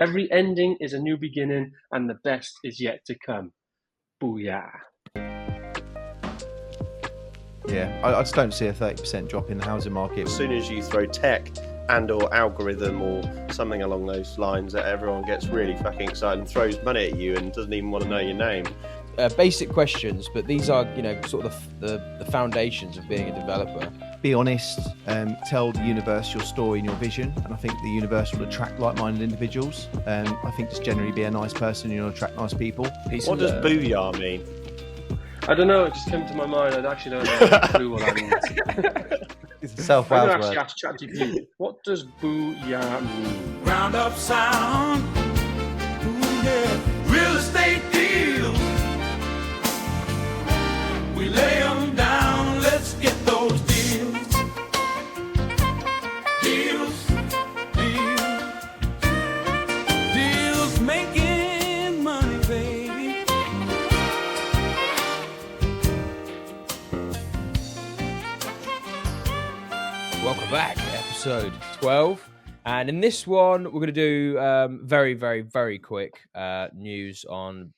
Every ending is a new beginning, and the best is yet to come. Booyah. Yeah, I just don't see a 30% drop in the housing market. As soon as you throw tech and or algorithm or something along those lines, that everyone gets really fucking excited and throws money at you and doesn't even want to know your name. Basic questions, but these are, sort of the foundations of being a developer. Be honest, tell the universe your story and your vision, and I think the universe will attract like-minded individuals. I think just generally be a nice person, you'll attract nice people. What does booyah mean? I don't know, it just came to my mind. I actually don't know a clue what that means. It's a self I'm word. going to actually ask ChatGPT, what does booyah mean? Ground up sound, ooh, yeah. Real estate deals. We lay them down, let's get those deals. Deals, deals, deals, making money, baby. Welcome back, episode 12. And in this one, we're going to do very, very, very quick news on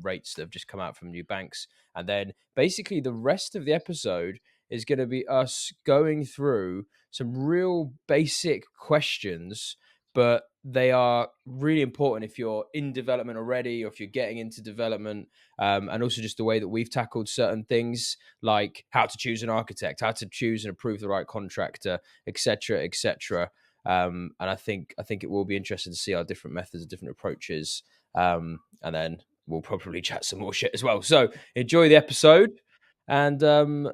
rates that have just come out from new banks. And then basically the rest of the episode is going to be us going through some real basic questions, but they are really important if you're in development already or if you're getting into development, and also just the way that we've tackled certain things like how to choose an architect, how to choose and approve the right contractor, etc., etc. And I think it will be interesting to see our different methods, different approaches, and then we'll probably chat some more shit as well. So enjoy the episode, and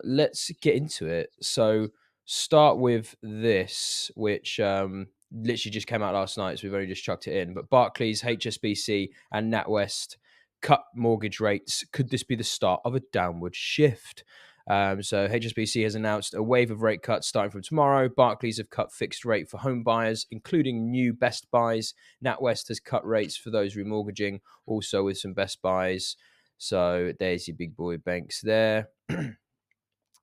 let's get into it. So start with this, which literally just came out last night, so we've only just chucked it in. But Barclays, HSBC, and NatWest cut mortgage rates. Could this be the start of a downward shift? So HSBC has announced a wave of rate cuts starting from tomorrow. Barclays have cut fixed rate for home buyers, including new best buys. NatWest has cut rates for those remortgaging, also with some best buys. So there's your big boy banks there.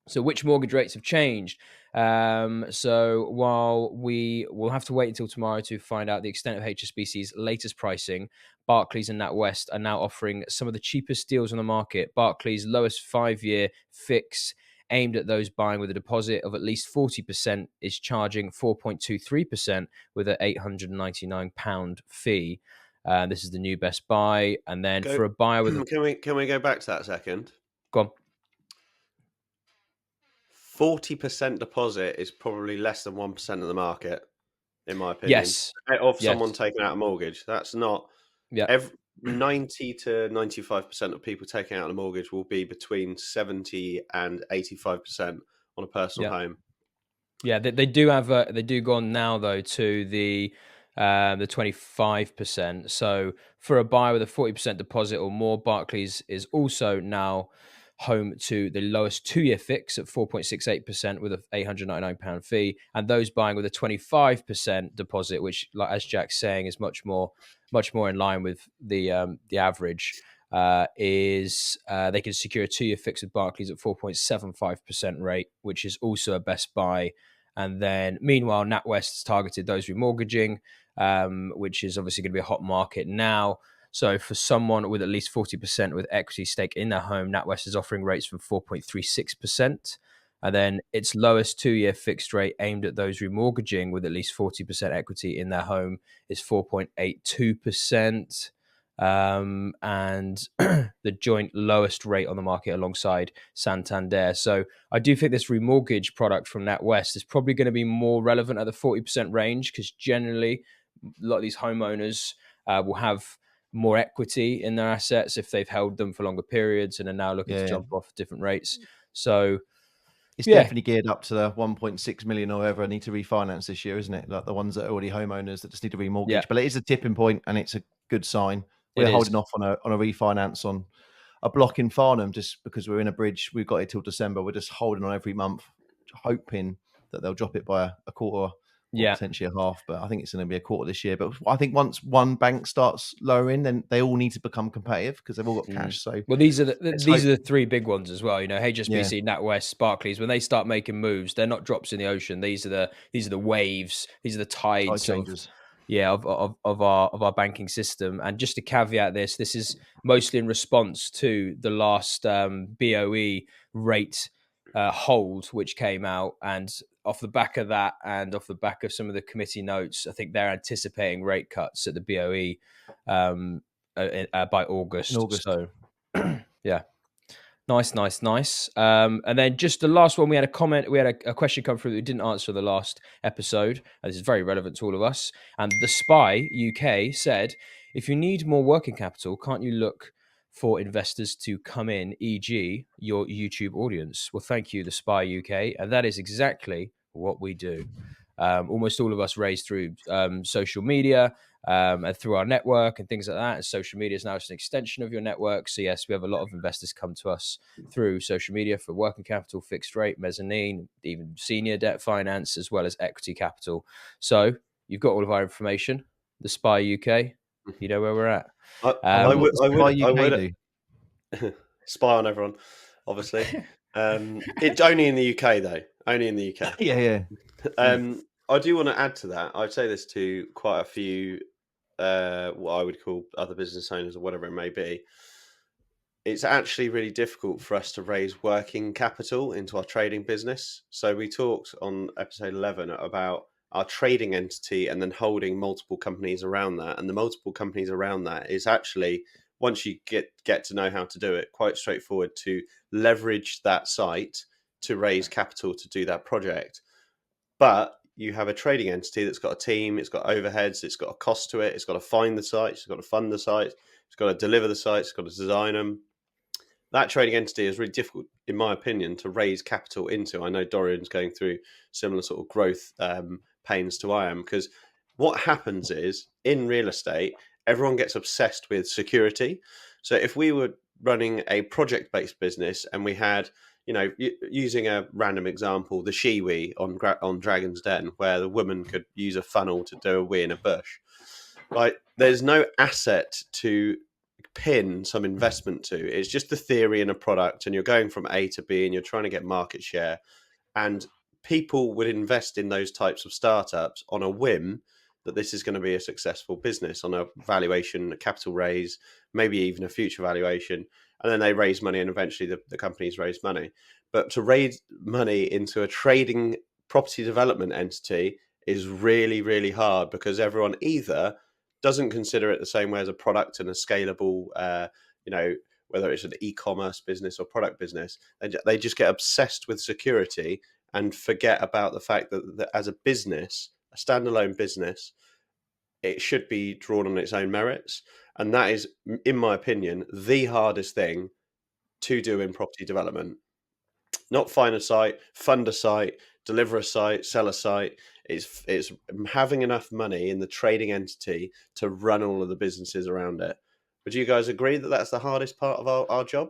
So which mortgage rates have changed? So while we will have to wait until tomorrow to find out the extent of HSBC's latest pricing, Barclays and NatWest are now offering some of the cheapest deals on the market. Barclays' lowest 5-year fix aimed at those buying with a deposit of at least 40% is charging 4.23% with an £899 fee. This is the new best buy. And then for a buyer with... Can we go back to that a second? Go on. 40% deposit is probably less than 1% of the market, in my opinion. Yes. Of someone taking out a mortgage. That's not... Yeah. 90 to 95% of people taking out a mortgage will be between 70 and 85% on a personal home. Yeah, they do have they do go on now though to the 25%. So for a buyer with a 40% deposit or more, Barclays is also now home to the lowest 2-year fix at 4.68% with an £899 fee, and those buying with a 25% deposit, which, like as Jack's saying, is much more in line with the average, is they can secure a 2-year fix with Barclays at 4.75% rate, which is also a best buy. And then meanwhile, NatWest has targeted those remortgaging, which is obviously going to be a hot market now. So for someone with at least 40% with equity stake in their home, NatWest is offering rates from 4.36%. And then its lowest 2-year fixed rate aimed at those remortgaging with at least 40% equity in their home is 4.82%. And the joint lowest rate on the market alongside Santander. So I do think this remortgage product from NatWest is probably going to be more relevant at the 40% range, because generally a lot of these homeowners will have more equity in their assets if they've held them for longer periods and are now looking to jump off different rates. So it's definitely geared up to the 1.6 million or whatever I need to refinance this year, isn't it? Like the ones that are already homeowners that just need to remortgage. Yeah. But it is a tipping point and it's a good sign. We're holding off on a refinance on a block in Farnham just because we're in a bridge. We've got it till December. We're just holding on every month, hoping that they'll drop it by a quarter. Potentially a half, but I think it's going to be a quarter this year. But I think once one bank starts lowering, then they all need to become competitive because they've all got cash. So these are the three big ones as well. You know, HSBC, NatWest, Barclays. When they start making moves, they're not drops in the ocean. These are the waves. These are the tides. of our banking system. And just to caveat this is mostly in response to the last BOE rate hold which came out, and off the back of that and off the back of some of the committee notes, I think they're anticipating rate cuts at the BOE by August. So yeah. Nice. And then just the last one, we had a comment, we had a question come through that we didn't answer the last episode. And this is very relevant to all of us. And the Spy UK said, if you need more working capital, can't you look for investors to come in, e.g. your YouTube audience? Well, thank you, the Spy UK. And that is exactly what we do. Almost all of us raise through social media and through our network and things like that. And social media is now just an extension of your network. So yes, we have a lot of investors come to us through social media for working capital, fixed rate, mezzanine, even senior debt finance, as well as equity capital. So you've got all of our information. The Spy UK, you know where we're at. I would do? spy on everyone, obviously. It's only in the UK though. Only in the UK. Yeah. I do want to add to that. I'd say this to quite a few, what I would call other business owners or whatever it may be. It's actually really difficult for us to raise working capital into our trading business. So we talked on episode 11 about our trading entity and then holding multiple companies around that. And the multiple companies around that is actually, once you get to know how to do it, quite straightforward to leverage that site to raise capital to do that project. But you have a trading entity that's got a team, it's got overheads, it's got a cost to it, it's got to find the sites, it's got to fund the sites, it's got to deliver the sites, it's got to design them. That trading entity is really difficult, in my opinion, to raise capital into. I know Dorian's going through similar sort of growth pains to I am, because what happens is, in real estate, everyone gets obsessed with security. So if we were running a project-based business and we had, using a random example, the Shiwi on Dragon's Den, where the woman could use a funnel to do a wee in a bush. Right? There's no asset to pin some investment to. It's just the theory in a product, and you're going from A to B, and you're trying to get market share. And people would invest in those types of startups on a whim that this is going to be a successful business, on a valuation, a capital raise, maybe even a future valuation. And then they raise money, and eventually the companies raise money. But to raise money into a trading property development entity is really, really hard, because everyone either doesn't consider it the same way as a product and a scalable, whether it's an e-commerce business or product business, they just get obsessed with security and forget about the fact that as a business, a standalone business, it should be drawn on its own merits. And that is, in my opinion, the hardest thing to do in property development. Not find a site, fund a site, deliver a site, sell a site. It's having enough money in the trading entity to run all of the businesses around it. Would you guys agree that that's the hardest part of our job?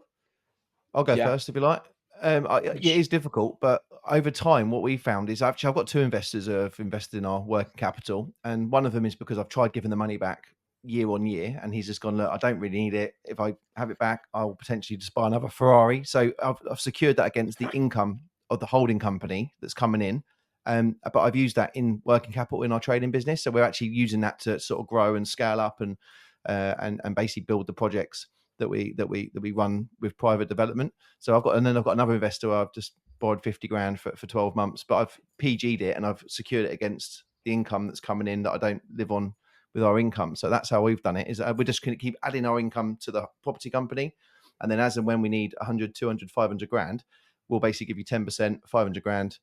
I'll go first if you like. It is difficult, but over time, what we found is actually I've got two investors who have invested in our working capital, and one of them is because I've tried giving the money back year on year, and he's just gone, look, I don't really need it. If I have it back, I'll potentially just buy another Ferrari. So I've secured that against the income of the holding company that's coming in. But I've used that in working capital in our trading business. So we're actually using that to sort of grow and scale up and basically build the projects that we run with private development. So I've got another investor. I've just borrowed 50 grand for 12 months, but I've PG'd it and I've secured it against the income that's coming in that I don't live on with our income. So that's how we've done it, is we're just going to keep adding our income to the property company. And then as and when we need 100, 200, 500 grand, we'll basically give you 10%, 500 grand.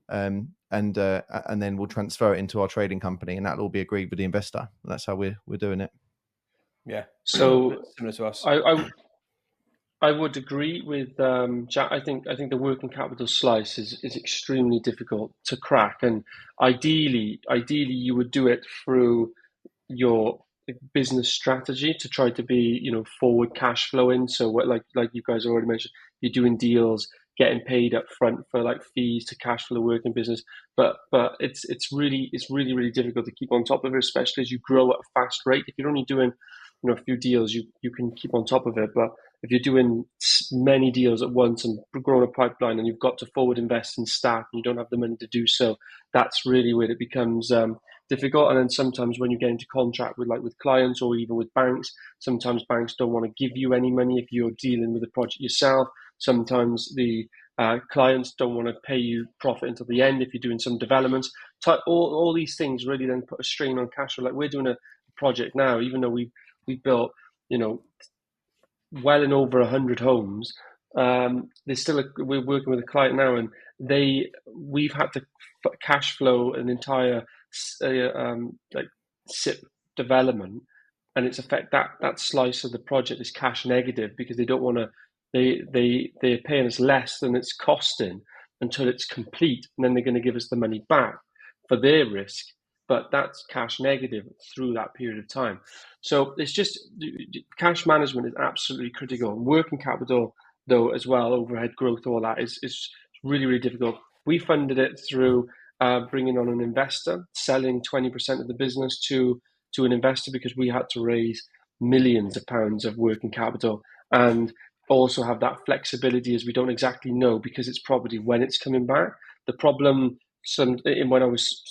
And then we'll transfer it into our trading company, and that'll all be agreed with the investor. And that's how we're doing it. Yeah. So similar to us. I would agree with Jack. I think the working capital slice is extremely difficult to crack, and ideally you would do it through your business strategy to try to be forward cash flowing. So what, like you guys already mentioned, you're doing deals, getting paid up front for like fees to cash flow working business. But it's really difficult to keep on top of it, especially as you grow at a fast rate. If you're only doing a few deals, you can keep on top of it. But if you're doing many deals at once and growing a pipeline, and you've got to forward invest in staff and you don't have the money to do so, that's really where it becomes difficult. And then sometimes when you get into contract with clients or even with banks, sometimes banks don't want to give you any money if you're dealing with the project yourself. Sometimes the clients don't want to pay you profit until the end if you're doing some developments. All these things really then put a strain on cash flow. Like we're doing a project now, even though we've built, well and over 100 homes. We're working with a client now, and we've had to cash flow an entire SIP development, and it's affect that slice of the project is cash negative because they don't want to. They're paying us less than it's costing until it's complete, and then they're going to give us the money back for their risk. But that's cash negative through that period of time. So it's just cash management is absolutely critical. And working capital, though, as well, overhead growth, all that is really, really difficult. We funded it through bringing on an investor, selling 20% of the business to an investor because we had to raise millions of pounds of working capital and also have that flexibility as we don't exactly know because it's property when it's coming back. The problem when I was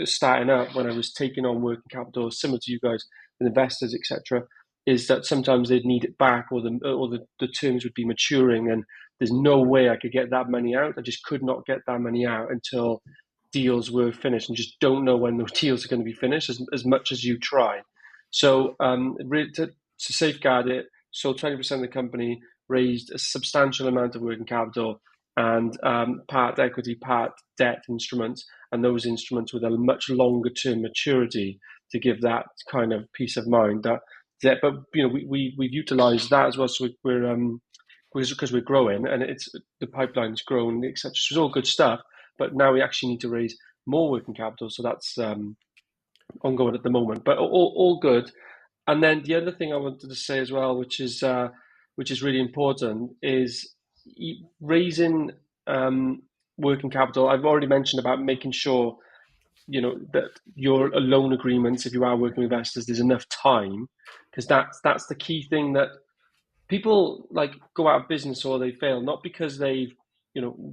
starting out, when I was taking on working capital, similar to you guys, with investors, etc., is that sometimes they'd need it back, or the terms would be maturing, and there's no way I could get that money out. I just could not get that money out until deals were finished, and just don't know when those deals are going to be finished, as much as you try. So to safeguard it, so 20% of the company raised a substantial amount of working capital and part equity, part debt instruments, and those instruments with a much longer term maturity to give that kind of peace of mind. But we've utilised that as well. So because we're growing and the pipeline's grown, etc. So it's all good stuff. But now we actually need to raise more working capital, so that's ongoing at the moment. But all good. And then the other thing I wanted to say as well, which is really important, is raising working capital. I've already mentioned about making sure, that your loan agreements, if you are working with investors, there's enough time, because that's the key thing that people go out of business or they fail, not because they've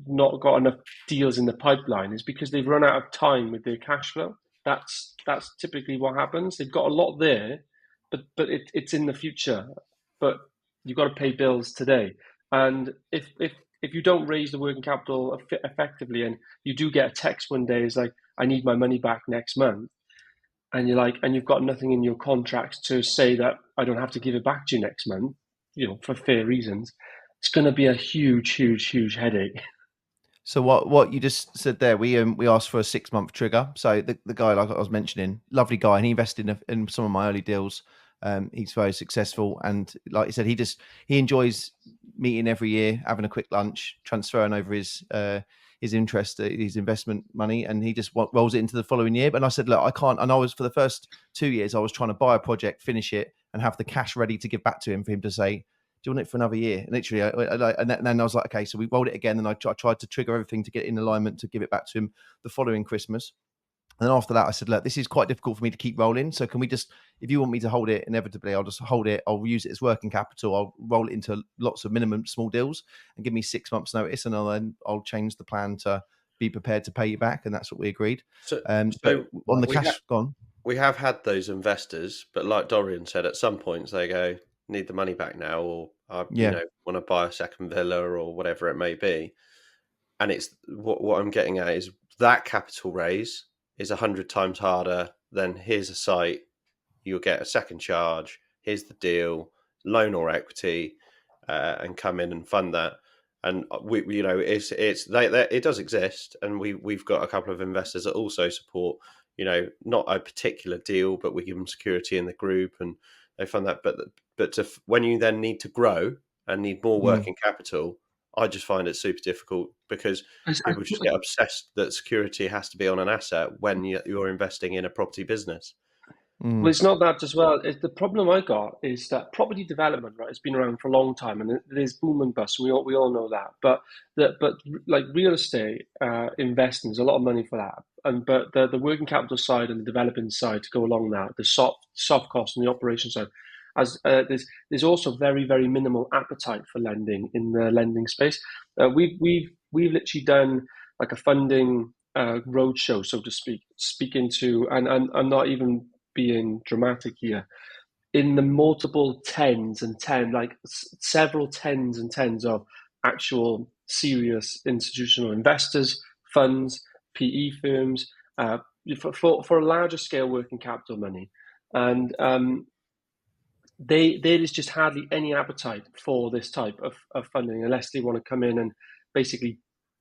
not got enough deals in the pipeline, is because they've run out of time with their cash flow. That's typically what happens. They've got a lot there, but it's in the future. But you've got to pay bills today. And if you don't raise the working capital effectively, and you do get a text one day, it's like, I need my money back next month, and you've got nothing in your contracts to say that I don't have to give it back to you next month, for fair reasons, it's going to be a huge, huge, huge headache. So what you just said there, we asked for a 6-month trigger. So the guy, like I was mentioning, lovely guy, and he invested in some of my early deals. He's very successful, and like you said, he enjoys meeting every year, having a quick lunch, transferring over his interest, his investment money, and he just rolls it into the following year. And I said, look, I can't. And I was, for the first 2 years, I was trying to buy a project, finish it, and have the cash ready to give back to him for him to say, do you want it for another year? And literally, and then I was like, okay, so we rolled it again, and I tried to trigger everything to get in alignment to give it back to him the following Christmas. And then after that, I said, look, this is quite difficult for me to keep rolling. So can we just, if you want me to hold it inevitably, I'll just hold it. I'll use it as working capital. I'll roll it into lots of minimum small deals and give me 6 months notice. And I'll change the plan to be prepared to pay you back. And that's what we agreed. So on the cash, gone. We have had those investors, but like Dorian said, at some points they go, need the money back now, or want to buy a second villa or whatever it may be. And it's what I'm getting at is that capital raise is 100 times harder than here's a site, you'll get a second charge, here's the deal, loan or equity, and come in and fund that. And it does exist, and we've got a couple of investors that also support, not a particular deal, but we give them security in the group and they fund that. But when you then need to grow and need more working capital, I just find it super difficult because people just get obsessed that security has to be on an asset when you're investing in a property business. Well, it's not that as well. The problem I got is that property development, right, has been around for a long time, and there's boom and bust. We all know that. But real estate investing, there's a lot of money for that. But the working capital side and the developing side to go along that, the soft cost and the operation side. There's also very, very minimal appetite for lending in the lending space. We've literally done like a funding roadshow, so to speak, speaking to, and I'm not even being dramatic here, in the multiple tens and several tens and tens of actual serious institutional investors, funds, PE firms, for a larger scale working capital money. And there is just hardly any appetite for this type of funding unless they want to come in and basically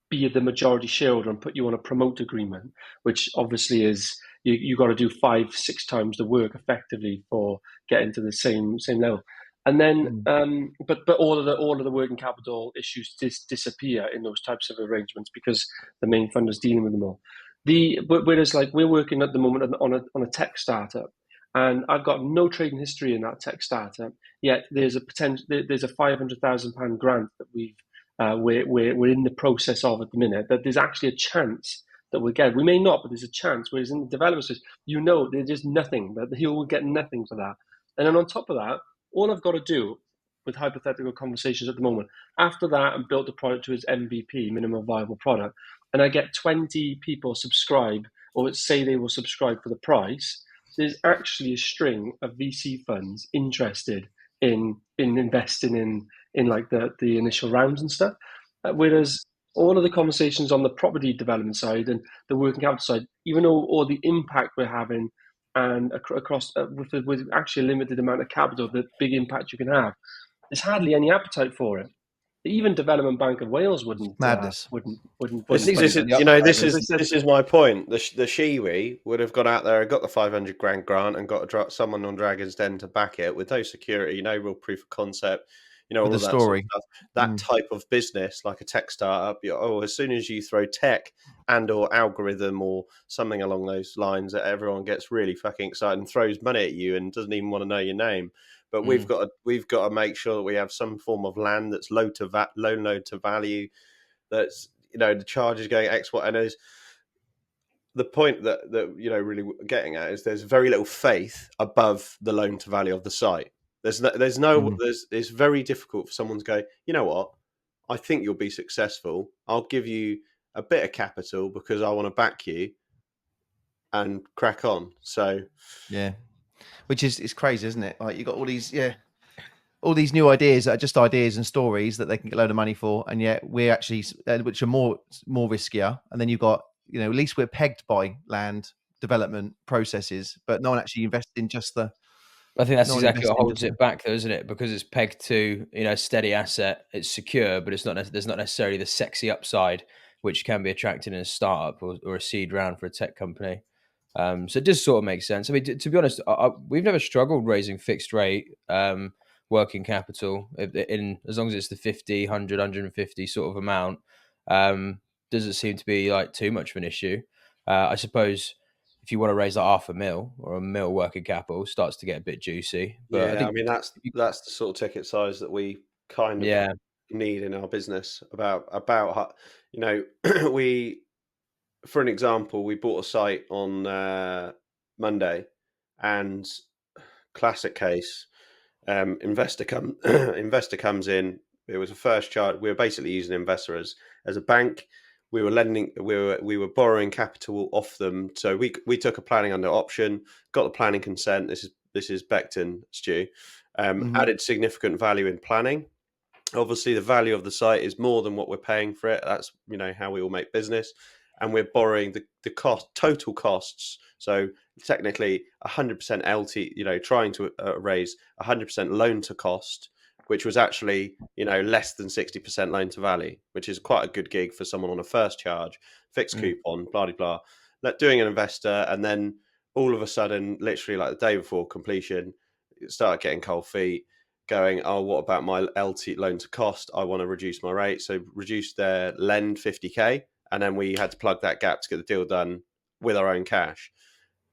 be the majority shareholder and put you on a promote agreement, which obviously is you got to do 5-6 times the work effectively for getting to the same level. And then, but all of the working capital issues disappear in those types of arrangements because the main fund is dealing with them all. Whereas like we're working at the moment on a tech startup, and I've got no trading history in that tech startup. Yet there's a £500,000 grant that we're in the process of at the minute. That there's actually a chance that we'll get. We may not, but there's a chance. Whereas in the development space, there's just nothing. That he will get nothing for that. And then on top of that, all I've got to do with hypothetical conversations at the moment, after that, and built the product to its MVP, minimum viable product, and I get 20 people subscribe or say they will subscribe for the price. There's actually a string of VC funds interested in investing in like the initial rounds and stuff. Whereas all of the conversations on the property development side and the working capital side, even though all the impact we're having and across with actually a limited amount of capital, the big impact you can have, there's hardly any appetite for it. Even Development Bank of Wales wouldn't. Madness. This is my point. The Shiwi would have gone out there and got the 500 grand grant and got someone on Dragon's Den to back it with no security, no real proof of concept, all the of that story. sort of stuff. That type of business, like a tech startup, as soon as you throw tech and or algorithm or something along those lines, that everyone gets really fucking excited and throws money at you and doesn't even want to know your name. But we've got to make sure that we have some form of land that's low loan to value. That's the charge is going X, Y, and there's the point that really getting at is there's very little faith above the loan to value of the site. It's very difficult for someone to go, you know what, I think you'll be successful. I'll give you a bit of capital because I want to back you and crack on. So yeah. Which is crazy, isn't it? Like you got all these new ideas that are just ideas and stories that they can get a load of money for, and yet we're actually which are more riskier. And then you've got at least we're pegged by land development processes, but no one actually invests in just the. I think that's exactly what holds it back, though, isn't it? Because it's pegged to a steady asset. It's secure, but it's not. There's not necessarily the sexy upside which can be attracted in a startup or a seed round for a tech company. So it does sort of make sense. I mean, to be honest, we've never struggled raising fixed rate working capital in as long as it's the 50, 100, 150 sort of amount. Doesn't seem to be like too much of an issue. I suppose if you want to raise like $500,000 or $1 million working capital, starts to get a bit juicy. But I mean that's the sort of ticket size that we kind of need in our business. About we. For an example, we bought a site on Monday, and classic case, investor comes in. It was a first charge. We were basically using an investor as a bank. We were lending. We were borrowing capital off them. So we took a planning under option, got the planning consent. This is Beckton, Stu. Added significant value in planning. Obviously, the value of the site is more than what we're paying for it. That's how we all make business. And we're borrowing the total costs. So technically 100% LT, trying to raise 100% loan to cost, which was actually, less than 60% loan to value, which is quite a good gig for someone on a first charge, fixed coupon, blah, blah, blah. Doing an investor, and then all of a sudden, literally like the day before completion, start getting cold feet, going, oh, what about my LT loan to cost? I want to reduce my rate. So reduce their lend 50K. And then we had to plug that gap to get the deal done with our own cash.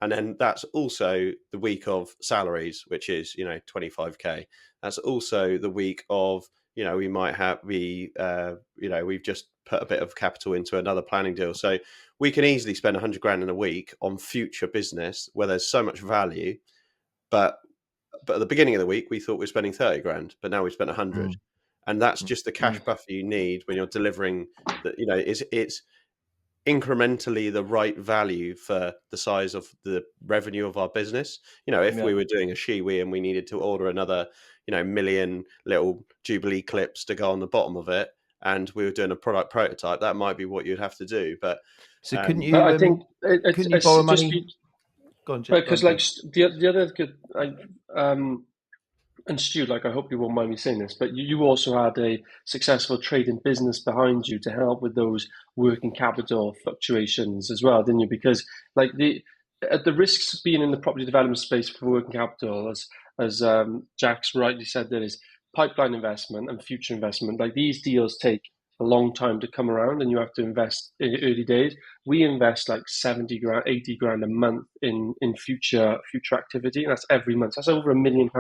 And then that's also the week of salaries, which is, 25K. That's also the week of, we might we've just put a bit of capital into another planning deal. So we can easily spend 100 grand in a week on future business where there's so much value. But at the beginning of the week, we thought we were spending 30 grand, but now we spent 100. And that's just the cash buffer you need when you're delivering that, incrementally the right value for the size of the revenue of our business. If we were doing a Shiwi and we needed to order another, million little Jubilee clips to go on the bottom of it, and we were doing a product prototype, that might be what you'd have to do. But so couldn't But I you think couldn't you borrow just money? Go on, because Jim. the other good and Stu, I hope you won't mind me saying this, but you also had a successful trading business behind you to help with those working capital fluctuations as well, didn't you? Because the risks of being in the property development space for working capital, as Jack's rightly said, there is pipeline investment and future investment. Like these deals take a long time to come around, and you have to invest in the early days. We invest like 70 grand, 80 grand a month in future activity, and that's every month. So that's over £1 million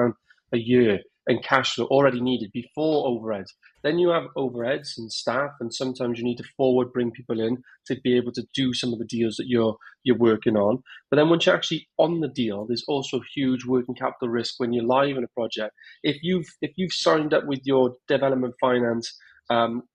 a year and cash flow already needed before overheads. Then you have overheads and staff, and sometimes you need to forward bring people in to be able to do some of the deals that you're working on. But then once you're actually on the deal, there's also huge working capital risk when you're live in a project. If you've signed up with your development finance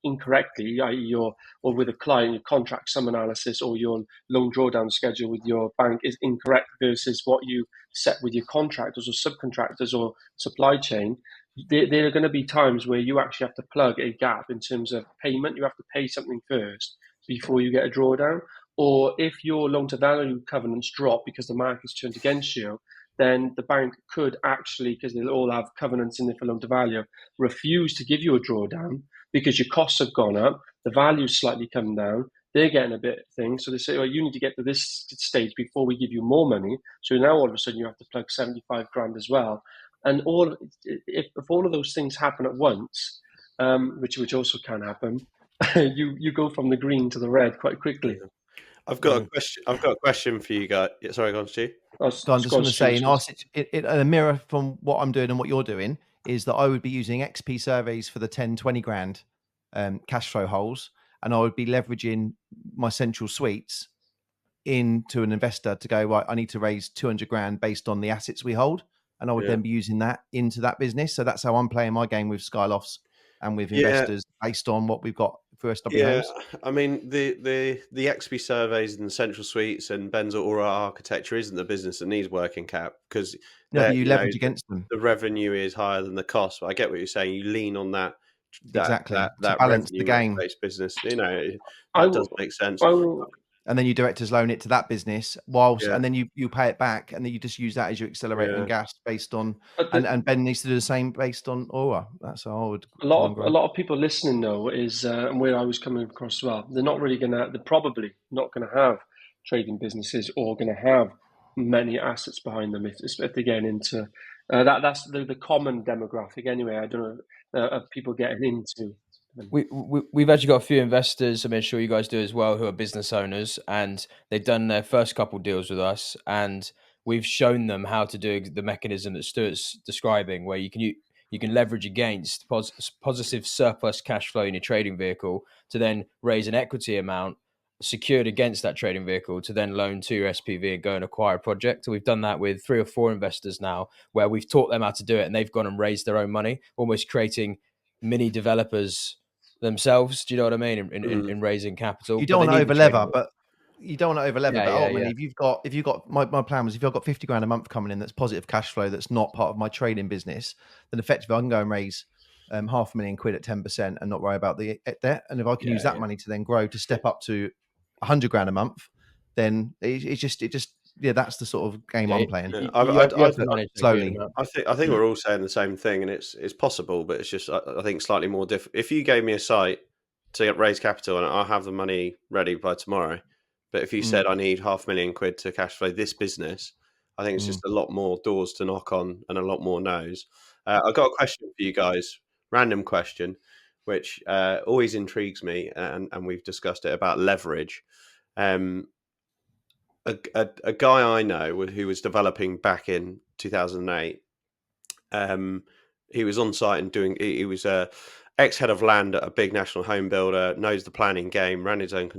incorrectly, i.e. or with a client, your contract sum analysis or your loan drawdown schedule with your bank is incorrect versus what you set with your contractors or subcontractors or supply chain, there are going to be times where you actually have to plug a gap in terms of payment. You have to pay something first before you get a drawdown. Or if your loan to value covenants drop because the market's turned against you, then the bank could actually, because they'll all have covenants in there for loan to value, refuse to give you a drawdown because your costs have gone up, the value's slightly come down, they're getting a bit of thing. So they say, well, you need to get to this stage before we give you more money. So now all of a sudden you have to plug 75 grand as well. And if all of those things happen at once, which also can happen, you go from the green to the red quite quickly. I've got a question. I've got a question for you guys. Sorry, go on, Stu. I'm just going to say, a mirror from what I'm doing and what you're doing is that I would be using XP surveys for the 10, 20 grand cash flow holes, and I would be leveraging my central suites into an investor to go, right, I need to raise 200 grand based on the assets we hold, and I would then be using that into that business. So that's how I'm playing my game with Skylofts and with investors based on what we've got for SW Homes. I mean, the XP surveys and the central suites and Ben's Aura architecture isn't the business that needs working cap, because you leverage against them. The revenue is higher than the cost. But I get what you're saying. You lean on that exactly that balance the game based business. That does make sense. And then you director's loan it to that business and then you pay it back, and then you just use that as your accelerator and gas based on, and Ben needs to do the same based on Aura. That's how I would. A lot of people listening though is, and where I was coming across as well, they're probably not going to have trading businesses or going to have many assets behind them if they're getting into that's the common demographic anyway. I don't know of people getting into. We've actually got a few investors, I'm sure you guys do as well, who are business owners, and they've done their first couple deals with us, and we've shown them how to do the mechanism that Stuart's describing, where you can leverage against positive surplus cash flow in your trading vehicle to then raise an equity amount secured against that trading vehicle to then loan to your SPV and go and acquire a project. So we've done that with 3 or 4 investors now, where we've taught them how to do it, and they've gone and raised their own money, almost creating mini developers themselves. Do you know what I mean? In raising capital, you don't want to over-lever, but ultimately, if you've got my plan was, if I've got 50 grand a month coming in that's positive cash flow, that's not part of my trading business, then effectively I can go and raise £500,000 at 10% and not worry about the debt. And if I can use that money to then grow to step up to 100 grand a month, then it just that's the sort of game I'm playing. Slowly. I think we're all saying the same thing, and it's possible, but it's just I think slightly more difficult. If you gave me a site to raise capital and I'll have the money ready by tomorrow, but if you said I need £500,000 to cash flow this business, I think it's just a lot more doors to knock on and a lot more no's. I've got a question for you guys, random question, which always intrigues me, and we've discussed it, about leverage. A guy I know who was developing back in 2008, he was on site and he was a ex-head of land at a big national home builder, knows the planning game, ran his own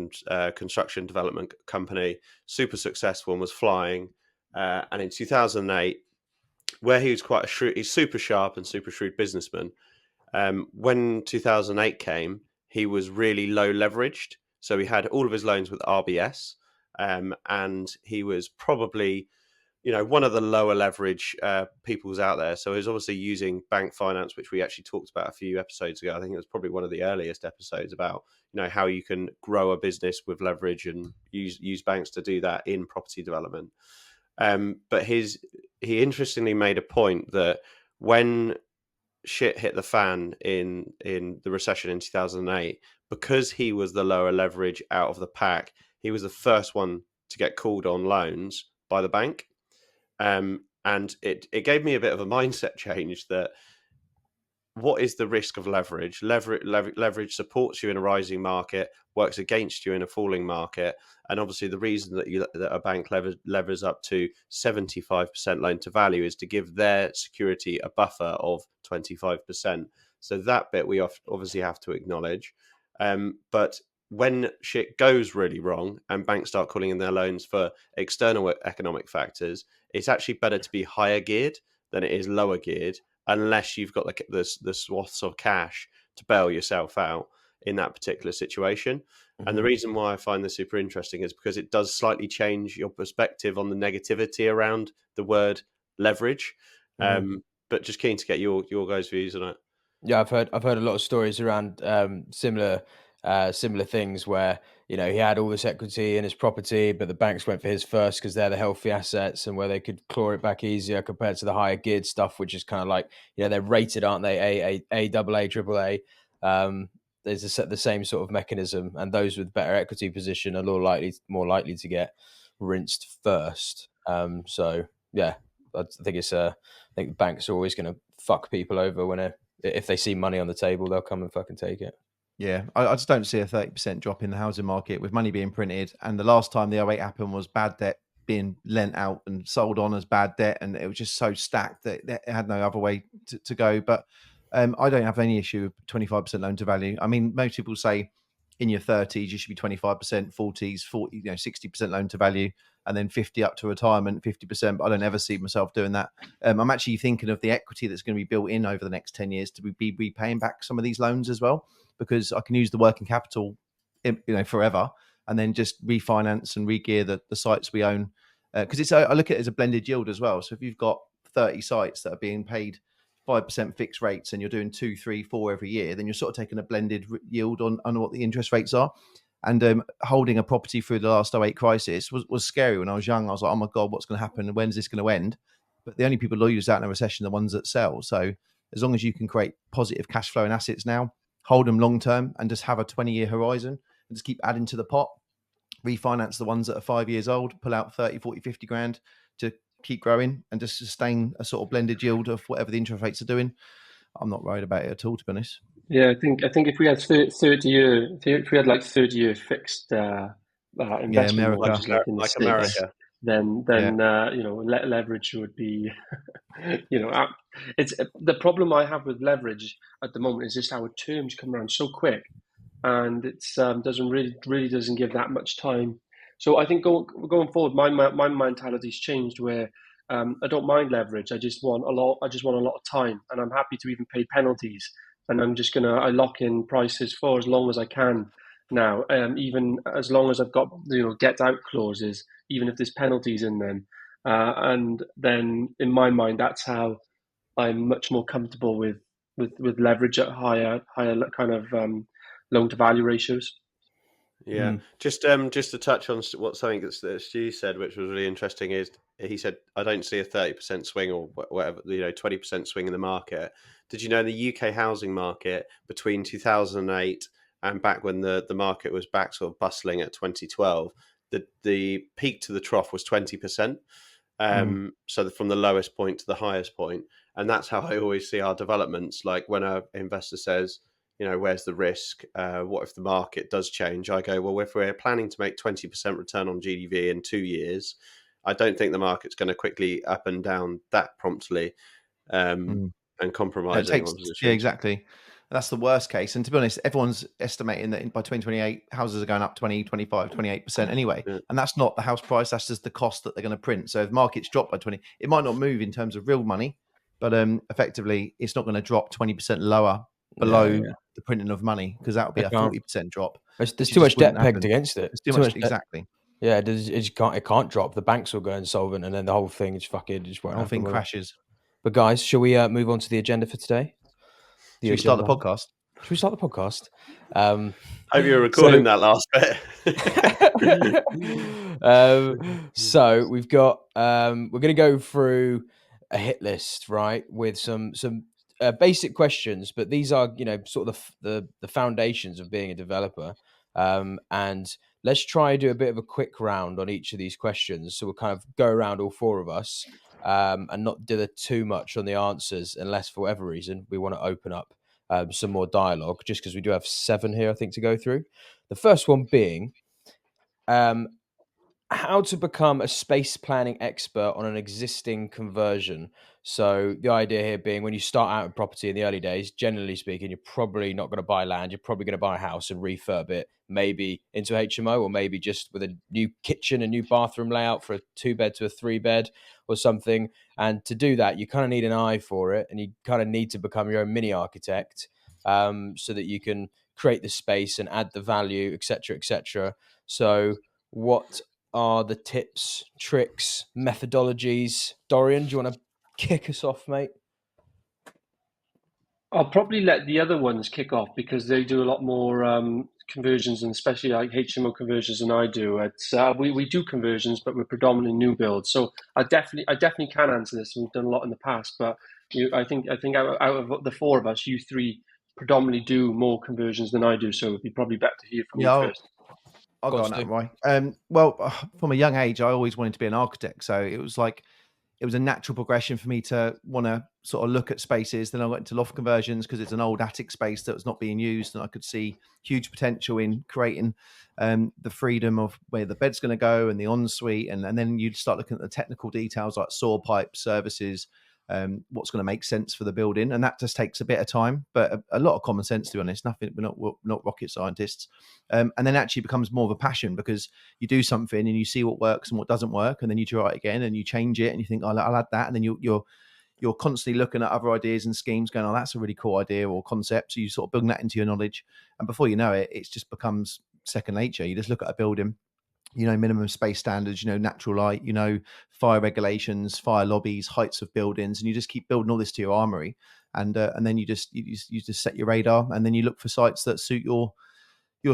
construction development company, super successful, and was flying. And in 2008, where he was he's super sharp and super shrewd businessman. When 2008 came, he was really low leveraged. So he had all of his loans with RBS, and he was probably, one of the lower leverage peoples out there. So he's obviously using bank finance, which we actually talked about a few episodes ago. I think it was probably one of the earliest episodes about, how you can grow a business with leverage and use banks to do that in property development. But he interestingly made a point that when shit hit the fan in the recession in 2008, because he was the lower leverage out of the pack, he was the first one to get called on loans by the bank. And it gave me a bit of a mindset change that what is the risk of leverage? Leverage supports you in a rising market, works against you in a falling market. And obviously the reason that a bank levers up to 75% loan to value is to give their security a buffer of 25%. So that bit we obviously have to acknowledge. But when shit goes really wrong and banks start calling in their loans for external economic factors, it's actually better to be higher geared than it is lower geared, unless you've got the swaths of cash to bail yourself out in that particular situation. Mm-hmm. And the reason why I find this super interesting is because it does slightly change your perspective on the negativity around the word leverage. Mm-hmm. But just keen to get your guys' views on it. Yeah, I've heard a lot of stories around similar things where, he had all this equity in his property, but the banks went for his first because they're the healthy assets and where they could claw it back easier compared to the higher geared stuff, which is kind of like, they're rated, aren't they? A, AA, AAA. There's the same sort of mechanism, and those with better equity position are more likely to get rinsed first. So yeah, I think I think banks are always going to fuck people over if they see money on the table, they'll come and fucking take it. Yeah, I just don't see a 30% drop in the housing market with money being printed. And the last time the 08 happened was bad debt being lent out and sold on as bad debt. And it was just so stacked that it had no other way to go. But I don't have any issue with 25% loan to value. I mean, most people say in your 30s, you should be 25%, 40s, 40, 60% loan to value, and then 50 up to retirement, 50%. But I don't ever see myself doing that. I'm actually thinking of the equity that's going to be built in over the next 10 years to be repaying back some of these loans as well, because I can use the working capital, forever, and then just refinance and re-gear the sites we own. Because I look at it as a blended yield as well. So if you've got 30 sites that are being paid 5% fixed rates and you're doing 2, 3, 4 every year, then you're sort of taking a blended yield on what the interest rates are. And holding a property through the last 08 crisis was scary. When I was young, I was like, oh my God, what's going to happen? When's this going to end? But the only people who lose out in a recession are the ones that sell. So as long as you can create positive cash flow and assets now, hold them long term and just have a 20-year horizon and just keep adding to the pot, refinance the ones that are 5 years old, pull out 30, 40, 50 grand to keep growing and just sustain a sort of blended yield of whatever the interest rates are doing. I'm not worried about it at all, to be honest. Yeah, I think if we had 30-year fixed investment mortgages like in the States, America, then leverage would be, it's the problem I have with leverage at the moment is just our terms come around so quick, and it's doesn't give that much time. So I think going forward, my mentality's changed where I don't mind leverage. I just want a lot of time, and I'm happy to even pay penalties. And I lock in prices for as long as I can now, even as long as I've got get out clauses, even if there's penalties in them. And then in my mind, that's how I'm much more comfortable with leverage at higher kind of loan to value ratios. Yeah, just to touch on something that Stu said, which was really interesting, is he said, I don't see a 30% swing or whatever, 20% swing in the market. Did you know in the UK housing market between 2008 and back when the market was back sort of bustling at 2012, the peak to the trough was 20%. So from the lowest point to the highest point. And that's how I always see our developments. Like when an investor says, where's the risk? What if the market does change? I go, well, if we're planning to make 20% return on GDV in 2 years, I don't think the market's going to quickly up and down that promptly and compromise anyone's position. Yeah, exactly. That's the worst case. And to be honest, everyone's estimating that by 2028, houses are going up 20, 25, 28% anyway. Yeah. And that's not the house price. That's just the cost that they're going to print. So if markets drop by 20, it might not move in terms of real money, but effectively, it's not going to drop 20% lower below the printing of money, because that would be a 40% drop. There's too much debt pegged against it. There's too much exactly. Yeah, it can't drop. The banks will go insolvent, and then the whole thing is fucking just won't The whole happen. thing crashes. But guys, shall we move on to the agenda for today? Should we start the podcast? Should we start the podcast? Hope you're recording that last bit. So we've got we're going to go through a hit list, right, with some basic questions, but these are, you know, sort of the foundations of being a developer. And let's try to do a bit of a quick round on each of these questions. So we'll kind of go around, all four of us, and not do too much on the answers, unless for whatever reason we want to open up some more dialogue, just because we do have 7 here, I think, to go through. The first one being how to become a space planning expert on an existing conversion. So the idea here being, when you start out in property in the early days, generally speaking, you're probably not going to buy land. You're probably going to buy a house and refurb it, maybe into HMO, or maybe just with a new kitchen, a new bathroom layout for a 2-bed to a 3-bed or something. And to do that, you kind of need an eye for it, and you kind of need to become your own mini architect, so that you can create the space and add the value, etc., etc. So what are the tips, tricks, methodologies? Dorian, do you want to kick us off, mate? I'll probably let the other ones kick off, because they do a lot more conversions, and especially like HMO conversions than I do. It's we do conversions, but we're predominantly new builds. So I definitely can answer this. We've done a lot in the past, but I think out of the 4 of us, you 3 predominantly do more conversions than I do. So it'd be probably better to hear from you first. I'll go on that, Rye. Well, from a young age, I always wanted to be an architect. So it was a natural progression for me to want to sort of look at spaces. Then I went into loft conversions because it's an old attic space that was not being used, and I could see huge potential in creating the freedom of where the bed's going to go and the ensuite. And then you'd start looking at the technical details like saw pipe services, what's going to make sense for the building, and that just takes a bit of time, but a lot of common sense, to be honest. We're not rocket scientists, and then actually becomes more of a passion, because you do something and you see what works and what doesn't work, and then you try it again and you change it and you think, I'll add that, and then you're constantly looking at other ideas and schemes, going, oh, that's a really cool idea or concept. So you sort of building that into your knowledge, and before you know it, it just becomes second nature. You just look at a building, you know, minimum space standards, you know, natural light, you know, fire regulations, fire lobbies, heights of buildings, and you just keep building all this to your armory, and then you just set your radar, and then you look for sites that suit your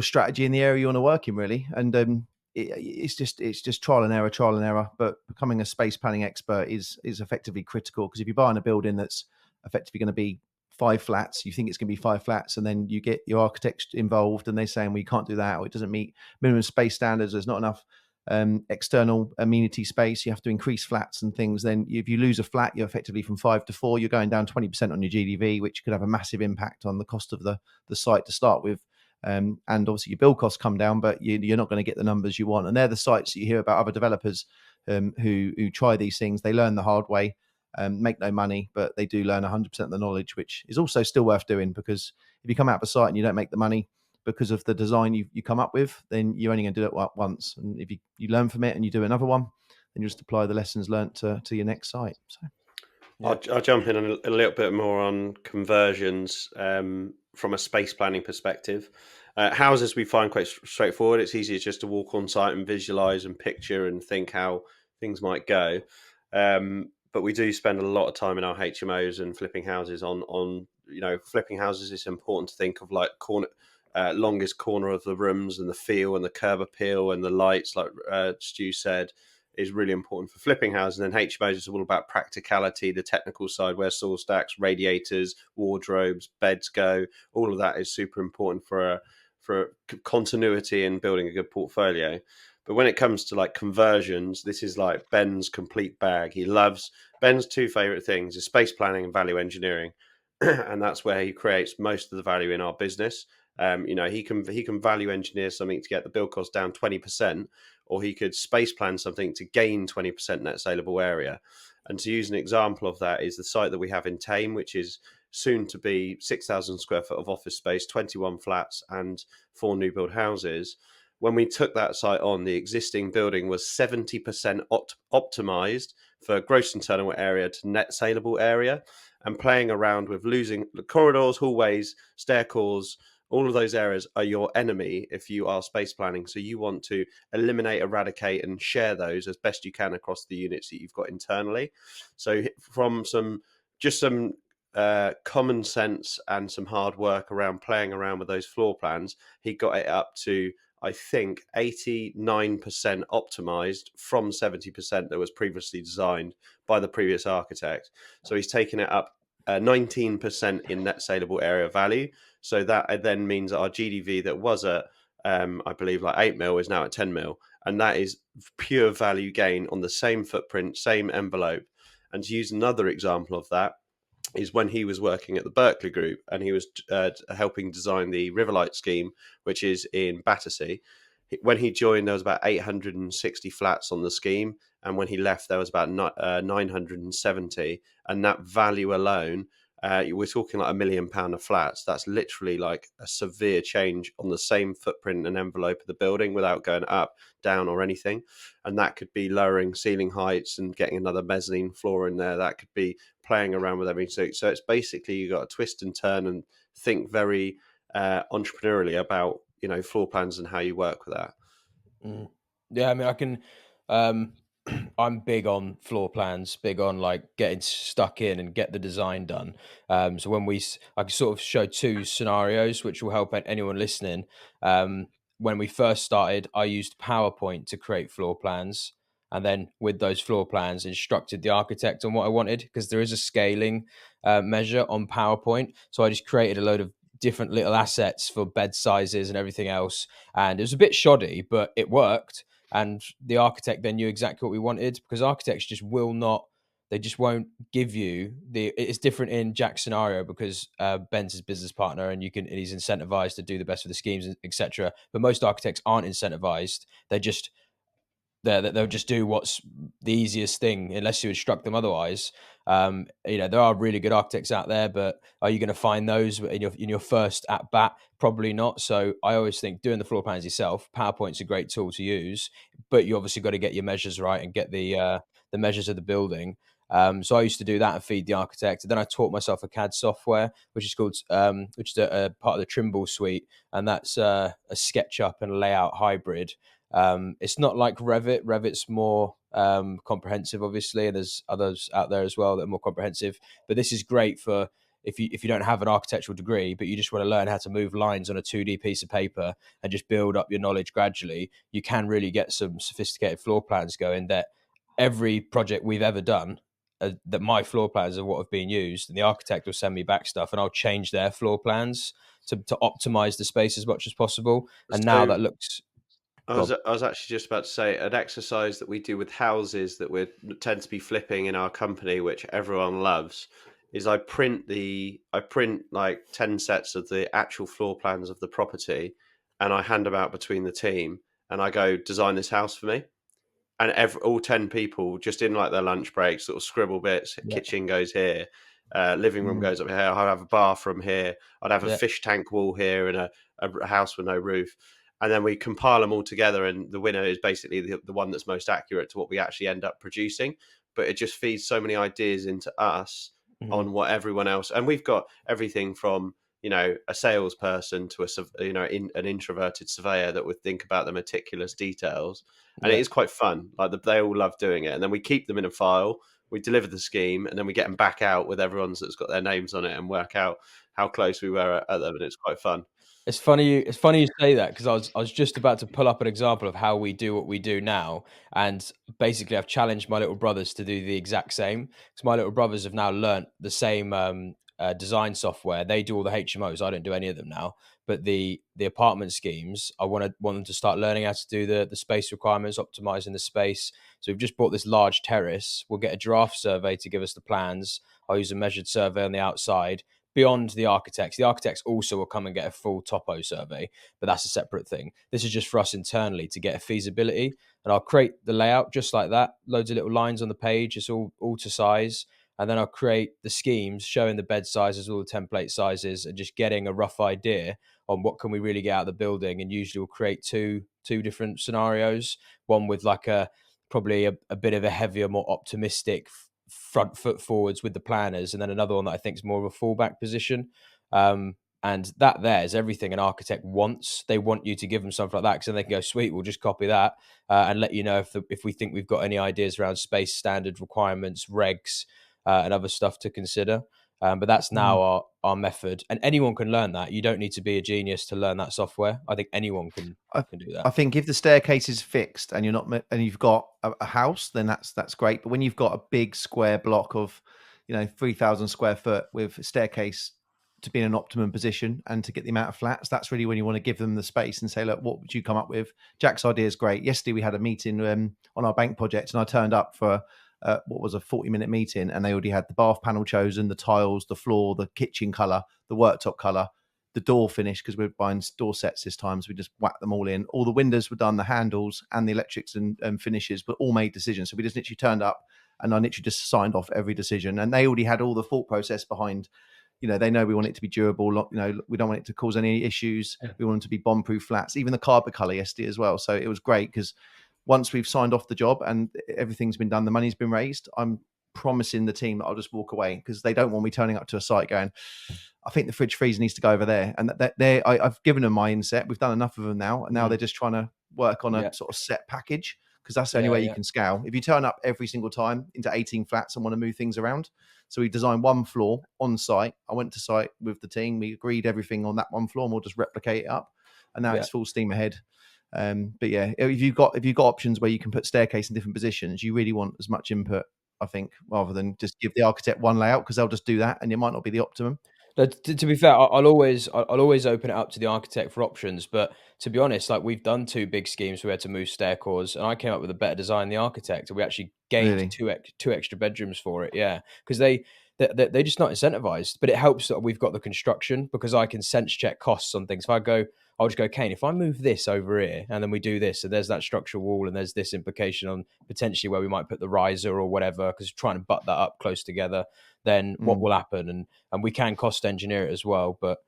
strategy in the area you want to work in, really. And it's just trial and error. But becoming a space planning expert is effectively critical, because if you're buying a building that's effectively going to be 5 flats, you think it's going to be 5 flats, and then you get your architects involved and they're saying, well, you can't do that, or it doesn't meet minimum space standards, there's not enough external amenity space, you have to increase flats and things. Then if you lose a flat, you're effectively from 5 to 4, you're going down 20% on your GDV, which could have a massive impact on the cost of the site to start with. And obviously your build costs come down, but you're not going to get the numbers you want. And they're the sites that you hear about other developers who try these things. They learn the hard way, make no money, but they do learn 100% of the knowledge, which is also still worth doing, because if you come out of a site and you don't make the money because of the design you come up with, then you're only going to do it once. And if you learn from it and you do another one, then you just apply the lessons learned to your next site. So yeah. I'll jump in a little bit more on conversions from a space planning perspective. Houses we find quite straightforward. It's easier just to walk on site and visualize and picture and think how things might go. But we do spend a lot of time in our HMOs and flipping houses on flipping houses. It's important to think of like longest corner of the rooms and the feel and the curb appeal and the lights, like Stu said, is really important for flipping houses. And then HMOs is all about practicality, the technical side, where saw stacks, radiators, wardrobes, beds go. All of that is super important for continuity in building a good portfolio. But when it comes to like conversions, this is like Ben's complete bag. Ben's 2 favorite things is space planning and value engineering. And that's where he creates most of the value in our business. He can value engineer something to get the build cost down 20%, or he could space plan something to gain 20% net saleable area. And to use an example of that is the site that we have in Tame, which is soon to be 6,000 square foot of office space, 21 flats and 4 new build houses. When we took that site on, the existing building was 70% optimized for gross internal area to net saleable area, and playing around with losing the corridors, hallways, stair cores, all of those areas are your enemy if you are space planning. So you want to eliminate, eradicate, and share those as best you can across the units that you've got internally. So from some common sense and some hard work around playing around with those floor plans, he got it up to, I think, 89% optimized from 70% that was previously designed by the previous architect. So he's taken it up 19% in net saleable area value. So that then means that our GDV that was at, I believe, like 8 mil is now at 10 mil. And that is pure value gain on the same footprint, same envelope. And to use another example of that, is when he was working at the Berkeley Group and he was helping design the Riverlight scheme, which is in Battersea. When he joined, there was about 860 flats on the scheme, and when he left, there was about 970. And that value alone, we're talking like £1 million of flats. That's literally like a severe change on the same footprint and envelope of the building without going up, down, or anything. And that could be lowering ceiling heights and getting another mezzanine floor in there. That could be playing around with everything. So it's basically you got to twist and turn and think very entrepreneurially about floor plans and how you work with that. Yeah, I mean, I can. I'm big on floor plans, big on like getting stuck in and get the design done. So when I can sort of show two scenarios which will help anyone listening. When we first started, I used PowerPoint to create floor plans, and then with those floor plans, instructed the architect on what I wanted, because there is a scaling measure on PowerPoint. So I just created a load of different little assets for bed sizes and everything else, and it was a bit shoddy, but it worked. And the architect then knew exactly what we wanted, because architects just they just won't give you it's different in Jack's scenario, because Ben's his business partner and he's incentivized to do the best for the schemes, etc. But most architects aren't incentivized. They'll just do what's the easiest thing unless you instruct them otherwise. There are really good architects out there, but are you going to find those in your first at bat? Probably not. So I always think doing the floor plans yourself, PowerPoint's a great tool to use, but you obviously got to get your measures right and get the measures of the building. So I used to do that and feed the architect. And then I taught myself a CAD software, which is called which is a part of the Trimble suite, and that's a SketchUp and layout hybrid. It's not like Revit. Revit's more comprehensive, obviously, and there's others out there as well that are more comprehensive. But this is great for if you don't have an architectural degree, but you just want to learn how to move lines on a 2D piece of paper and just build up your knowledge gradually. You can really get some sophisticated floor plans going. That every project we've ever done, that my floor plans are what have been used, and the architect will send me back stuff, and I'll change their floor plans to optimize the space as much as possible. And now that looks. I was actually just about to say an exercise that we do with houses that we tend to be flipping in our company, which everyone loves, is I print like 10 sets of the actual floor plans of the property, and I hand them out between the team, and I go, design this house for me. And all 10 people just in like their lunch break sort of scribble bits. Yeah. Kitchen goes here, living room goes up here. I'll have a bathroom here. I'd have a fish tank wall here, and a house with no roof. And then we compile them all together, and the winner is basically the one that's most accurate to what we actually end up producing. But it just feeds so many ideas into us on what everyone else. And we've got everything from a salesperson to an introverted surveyor that would think about the meticulous details. And it is quite fun. Like they all love doing it. And then we keep them in a file. We deliver the scheme, and then we get them back out with everyone's that's got their names on it and work out how close we were at them. And it's quite fun. It's funny you say that, because I was just about to pull up an example of how we do what we do now, and basically I've challenged my little brothers to do the exact same, because my little brothers have now learnt the same design software. They do all the HMOs. I don't do any of them now, but the apartment schemes, I want them to start learning how to do the space requirements, optimizing the space. So we've just bought this large terrace. We'll get a draft survey to give us the plans. I'll use a measured survey on the outside. Beyond the architects also will come and get a full topo survey, but that's a separate thing. This is just for us internally to get a feasibility, and I'll create the layout just like that. Loads of little lines on the page. It's all to size. And then I'll create the schemes showing the bed sizes, all the template sizes, and just getting a rough idea on what can we really get out of the building. And usually we'll create two different scenarios, one with like probably a bit of a heavier, more optimistic front foot forwards with the planners, and then another one that I think is more of a fallback position. And that there is everything an architect wants. They want you to give them something like that, because then they can go, sweet, we'll just copy that and let you know if we think we've got any ideas around space standard requirements, regs, and other stuff to consider. But that's now our method, and anyone can learn that. You don't need to be a genius to learn that software. I think anyone can do that. I think if the staircase is fixed and you've got a house, then that's great. But when you've got a big square block of 3,000 square foot with a staircase to be in an optimum position and to get the amount of flats, that's really when you want to give them the space and say, look, what would you come up with? Jack's idea is great. Yesterday we had a meeting on our bank project, and I turned up for what was a 40-minute meeting, and they already had the bath panel chosen, the tiles, the floor, the kitchen colour, the worktop colour, the door finish, because we're buying door sets this time, so we just whacked them all in. All the windows were done, the handles and the electrics and finishes, but all made decisions. So we just literally turned up, and I literally just signed off every decision, and they already had all the thought process behind. They know we want it to be durable. We don't want it to cause any issues. Yeah. We want them to be bomb-proof flats. Even the carpet color yesterday as well. So it was great, because once we've signed off the job and everything's been done, the money's been raised, I'm promising the team that I'll just walk away, because they don't want me turning up to a site going, I think the fridge freezer needs to go over there. And I've given them my inset. We've done enough of them now. And now they're just trying to work on a sort of set package, because that's the only way you can scale. If you turn up every single time into 18 flats and want to move things around. So we designed one floor on site. I went to site with the team. We agreed everything on that one floor, and we'll just replicate it up. And now it's full steam ahead. But yeah, if you've got options where you can put staircase in different positions, you really want as much input, I think, rather than just give the architect one layout, because they'll just do that and it might not be the optimum. To be fair, I'll always open it up to the architect for options. But to be honest, like, we've done 2 big schemes. We had to move stair cores, and I came up with a better design than the architect, and we actually gained two extra bedrooms for it. Yeah, because they're just not incentivized. But it helps that we've got the construction, because I can sense check costs on things. If I'll just go, Kane, if I move this over here and then we do this, so there's that structural wall and there's this implication on potentially where we might put the riser or whatever, because trying to butt that up close together, then what will happen? And we can cost engineer it as well. But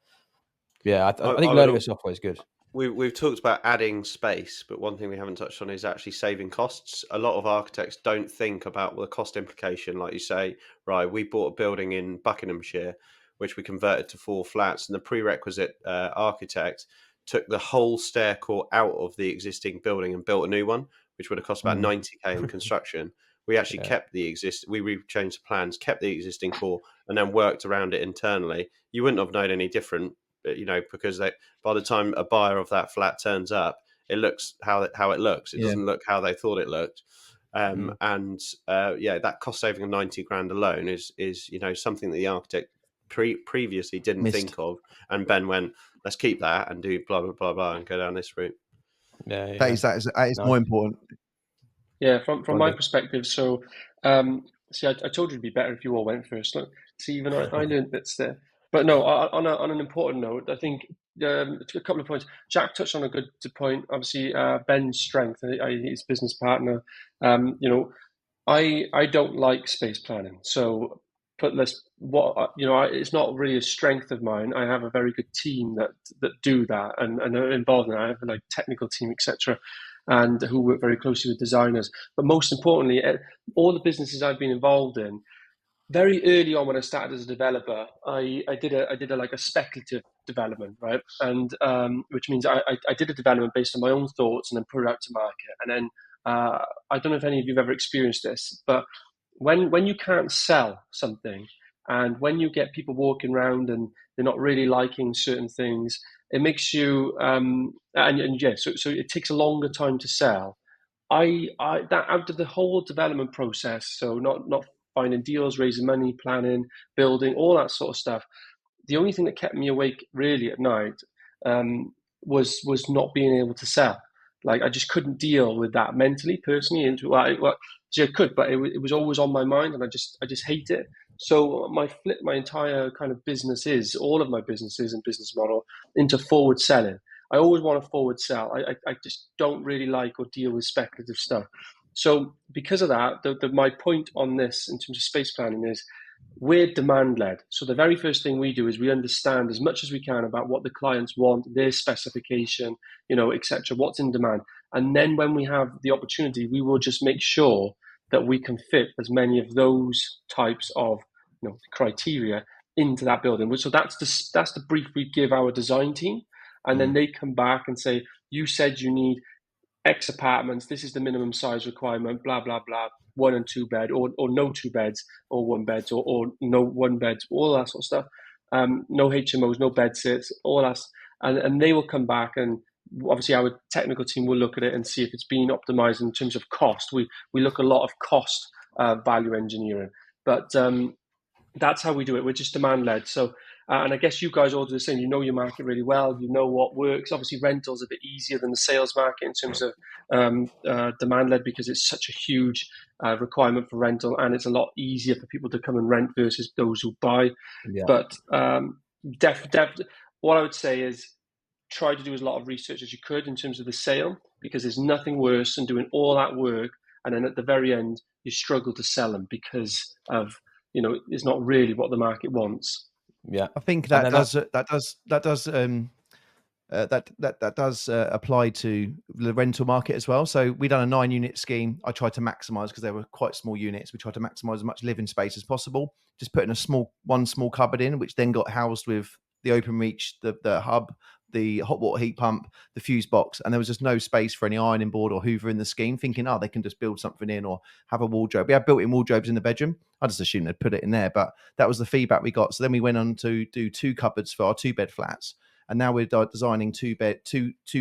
yeah, I think learning a software is good. We've talked about adding space, but one thing we haven't touched on is actually saving costs. A lot of architects don't think about the cost implication. Like you say, right, we bought a building in Buckinghamshire, which we converted to 4 flats, and the prerequisite architect took the whole stair core out of the existing building and built a new one, which would have cost about 90k in construction. We actually kept we changed the plans, kept the existing core, and then worked around it internally. You wouldn't have known any different, because by the time a buyer of that flat turns up, it looks how it looks. It doesn't look how they thought it looked. That cost saving of 90 grand alone is something that the architect previously didn't think of, and Ben went, let's keep that and do blah blah blah blah and go down this route. That is more important. Yeah, from my perspective. So see, I told you it'd be better if you all went first. Look, see, even I learned bits there. But no, on an important note, I think a couple of points. Jack touched on a good point. Obviously, Ben's strength, his business partner. I don't like space planning. So, it's not really a strength of mine. I have a very good team that do that and are involved in that. I have a technical team, etc., and who work very closely with designers. But most importantly, all the businesses I've been involved in, very early on when I started as a developer, I did a speculative development, right? And which means I did a development based on my own thoughts and then put it out to market. And then I don't know if any of you've ever experienced this, but when you can't sell something, and when you get people walking around and they're not really liking certain things, it makes you so it takes a longer time to sell. That out of the whole development process, so not finding deals, raising money, planning, building, all that sort of stuff. The only thing that kept me awake really at night was not being able to sell. Like, I just couldn't deal with that mentally, personally. I could, but it was always on my mind, and I just hate it. So my entire kind of all of my businesses and business model into forward selling. I always want to forward sell. I just don't really like or deal with speculative stuff. So because of that, my point on this in terms of space planning is we're demand led. So the very first thing we do is we understand as much as we can about what the clients want, their specification, etc., what's in demand. And then when we have the opportunity, we will just make sure that we can fit as many of those types of criteria into that building. So that's the brief we give our design team, and then they come back and say, you said you need X apartments, this is the minimum size requirement, blah blah blah, 1 and 2 bed, or no 2 beds, or 1 beds, or no 1 beds, all that sort of stuff. No HMOs, no bed sits, all that, and they will come back, and obviously our technical team will look at it and see if it's been optimized in terms of cost. We look a lot of cost value engineering, but that's how we do it. We're just demand led. So, and I guess you guys all do the same. You know your market really well. You know what works. Obviously, rental's a bit easier than the sales market in terms of demand led, because it's such a huge requirement for rental, and it's a lot easier for people to come and rent versus those who buy. Yeah. But what I would say is try to do as a lot of research as you could in terms of the sale, because there's nothing worse than doing all that work and then at the very end you struggle to sell them because of, it's not really what the market wants. Yeah, I think that does apply to the rental market as well. So we done a 9-unit scheme. I tried to maximise, because they were quite small units. We tried to maximise as much living space as possible. Just putting one small cupboard in, which then got housed with the open reach, the hub, the hot water heat pump, the fuse box, and there was just no space for any ironing board or hoover in the scheme, thinking, they can just build something in or have a wardrobe. We had built-in wardrobes in the bedroom. I just assumed they'd put it in there, but that was the feedback we got. So then we went on to do 2 cupboards for our 2-bed flats, and now we're designing two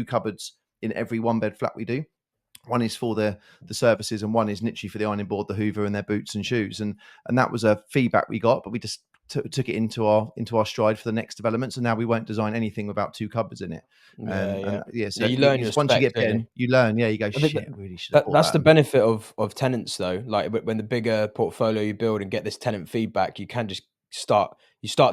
cupboards in every 1-bed flat we do. One is for the services, and one is literally for the ironing board, the hoover, and their boots and shoes. And that was a feedback we got, but we just took it into our stride for the next development. So now we won't design anything without 2 cupboards in it. So you learn once you get in, you learn. Yeah, you go, shit, really should have that's the benefit of tenants, though. Like when the bigger portfolio you build and get this tenant feedback, you can just start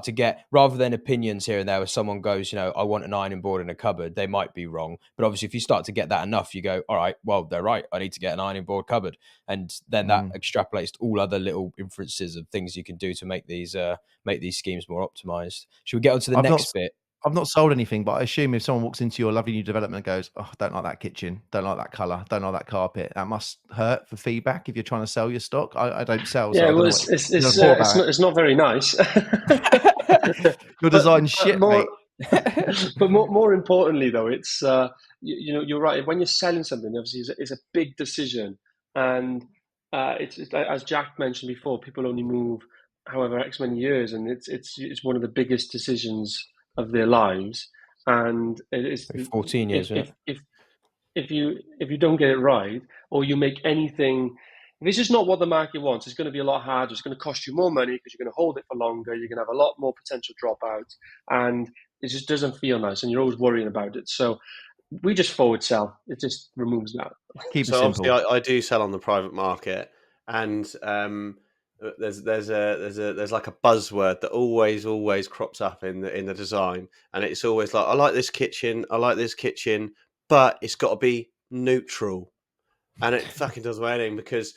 to get, rather than opinions here and there where someone goes, I want an ironing board in a cupboard, they might be wrong. But obviously if you start to get that enough, you go, all right, well, they're right, I need to get an ironing board cupboard. And then that extrapolates to all other little inferences of things you can do to make these schemes more optimized. Should we get on to the next bit? I've not sold anything, but I assume if someone walks into your lovely new development and goes, don't like that kitchen, don't like that colour, don't like that carpet, that must hurt for feedback if you're trying to sell your stock. I don't sell. Yeah, so it's not very nice. Your design's shit, mate. But more importantly, though, it's, you're right. When you're selling something, obviously, it's a big decision. And it's as Jack mentioned before, people only move however X many years, and it's one of the biggest decisions of their lives. And it is 14 years. If you don't get it right, or you make anything, if it's just not what the market wants, it's going to be a lot harder. It's going to cost you more money because you're going to hold it for longer. You're going to have a lot more potential dropouts, and it just doesn't feel nice, and you're always worrying about it. So we just forward sell. It just removes that. Keep it simple. Obviously, I do sell on the private market, and there's like a buzzword that always crops up in the design, and it's always like, I like this kitchen, but it's got to be neutral. And it fucking doesn't mean anything, because